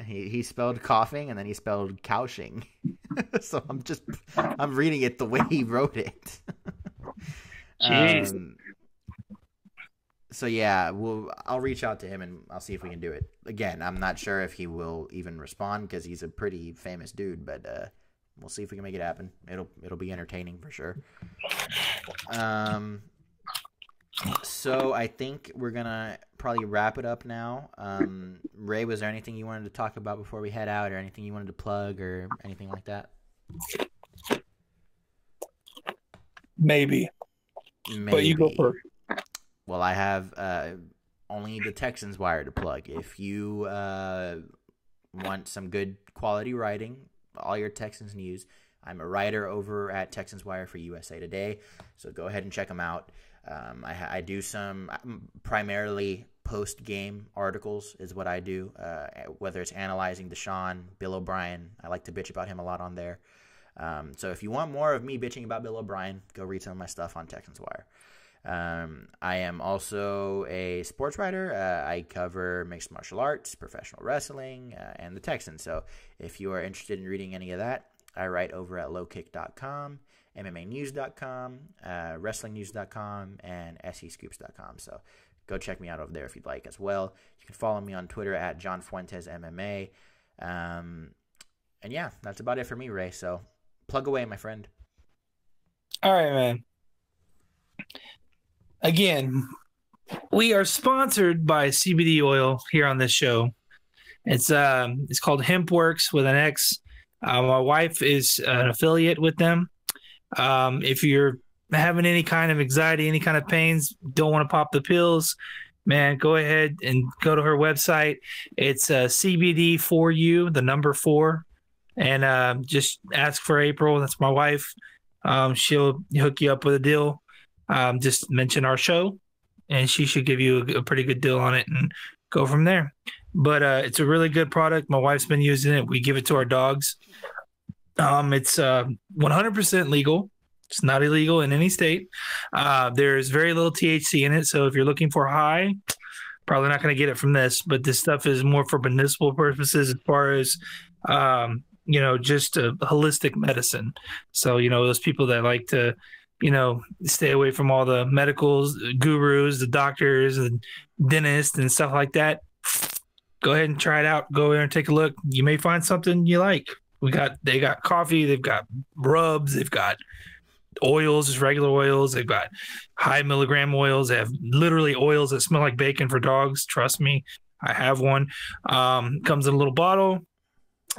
A: He spelled coughing and then he spelled couching. So I'm reading it the way he wrote it.
B: Jeez.
A: So yeah, I'll reach out to him and I'll see if we can do it. Again, I'm not sure if he will even respond because he's a pretty famous dude, but we'll see if we can make it happen. It'll be entertaining for sure. So I think we're gonna probably wrap it up now. Ray, was there anything you wanted to talk about before we head out, or anything you wanted to plug, or anything like that?
B: Maybe. But you go first.
A: Well, I have only the Texans Wire to plug. If you want some good quality writing, all your Texans news, I'm a writer over at Texans Wire for USA Today, so go ahead and check them out. I do some primarily post-game articles is what I do, whether it's analyzing Deshaun, Bill O'Brien. I like to bitch about him a lot on there. So if you want more of me bitching about Bill O'Brien, go read some of my stuff on Texans Wire. I am also a sports writer. I cover mixed martial arts, professional wrestling, and the Texans. So if you are interested in reading any of that, I write over at lowkick.com, MMAnews.com, WrestlingNews.com, and SEScoops.com. So go check me out over there if you'd like as well. You can follow me on Twitter at John Fuentes MMA. And yeah, that's about it for me, Ray. So plug away, my friend.
B: All right, man. Again, we are sponsored by CBD oil here on this show. It's called HempWorks with an X. My wife is an affiliate with them. If you're having any kind of anxiety, any kind of pains, don't want to pop the pills, man, go ahead and go to her website. It's CBD for you, the number 4, and just ask for April. That's my wife. She'll hook you up with a deal. Just mention our show, and she should give you a pretty good deal on it and go from there. But it's a really good product. My wife's been using it. We give it to our dogs. It's 100% legal. It's not illegal in any state. There's very little THC in it. So if you're looking for high, probably not going to get it from this. But this stuff is more for medicinal purposes as far as, just a holistic medicine. So, those people that like to, stay away from all the medicals, gurus, the doctors and dentists and stuff like that. Go ahead and try it out. Go there and take a look. You may find something you like. They got coffee, they've got rubs, they've got oils, just regular oils, they've got high milligram oils. They have literally oils that smell like bacon for dogs. Trust me, I have one. Comes in a little bottle.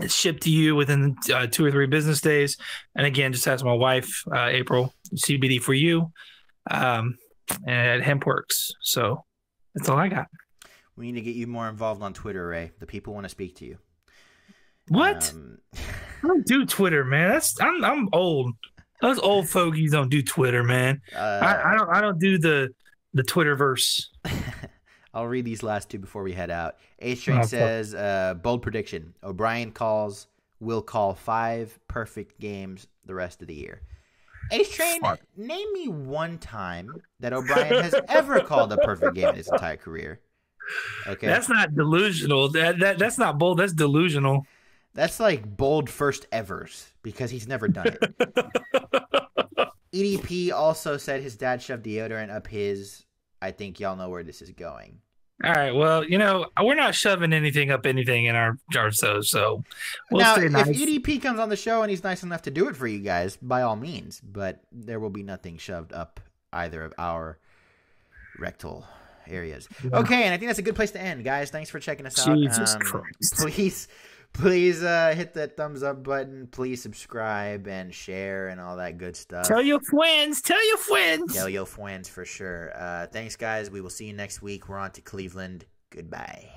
B: It's shipped to you within 2 or 3 business days. And again, just ask my wife, April, CBD for you, and at HempWorks. So that's all I got.
A: We need to get you more involved on Twitter, Ray. The people want to speak to you.
B: What? I don't do Twitter, man. I'm old. Those old fogies don't do Twitter, man. I don't do the Twitterverse.
A: I'll read these last 2 before we head out. A-String says, bold prediction. O'Brien will call 5 perfect games the rest of the year. A-Train, name me one time that O'Brien has ever called a perfect game in his entire career. Okay,
B: that's not delusional. That's not bold. That's delusional.
A: That's like bold first evers because he's never done it. EDP also said his dad shoved deodorant up his. I think y'all know where this is going.
B: All right. Well, we're not shoving anything up anything in our so we'll
A: now,
B: stay nice.
A: If EDP comes on the show and he's nice enough to do it for you guys, by all means, but there will be nothing shoved up either of our rectal areas. Okay, and I think that's a good place to end, guys. Thanks for checking us out.
B: Jesus Christ.
A: Please hit that thumbs up button. Please subscribe and share and all that good stuff.
B: Tell your friends. Tell your friends.
A: Tell your friends for sure. Thanks, guys. We will see you next week. We're on to Cleveland. Goodbye.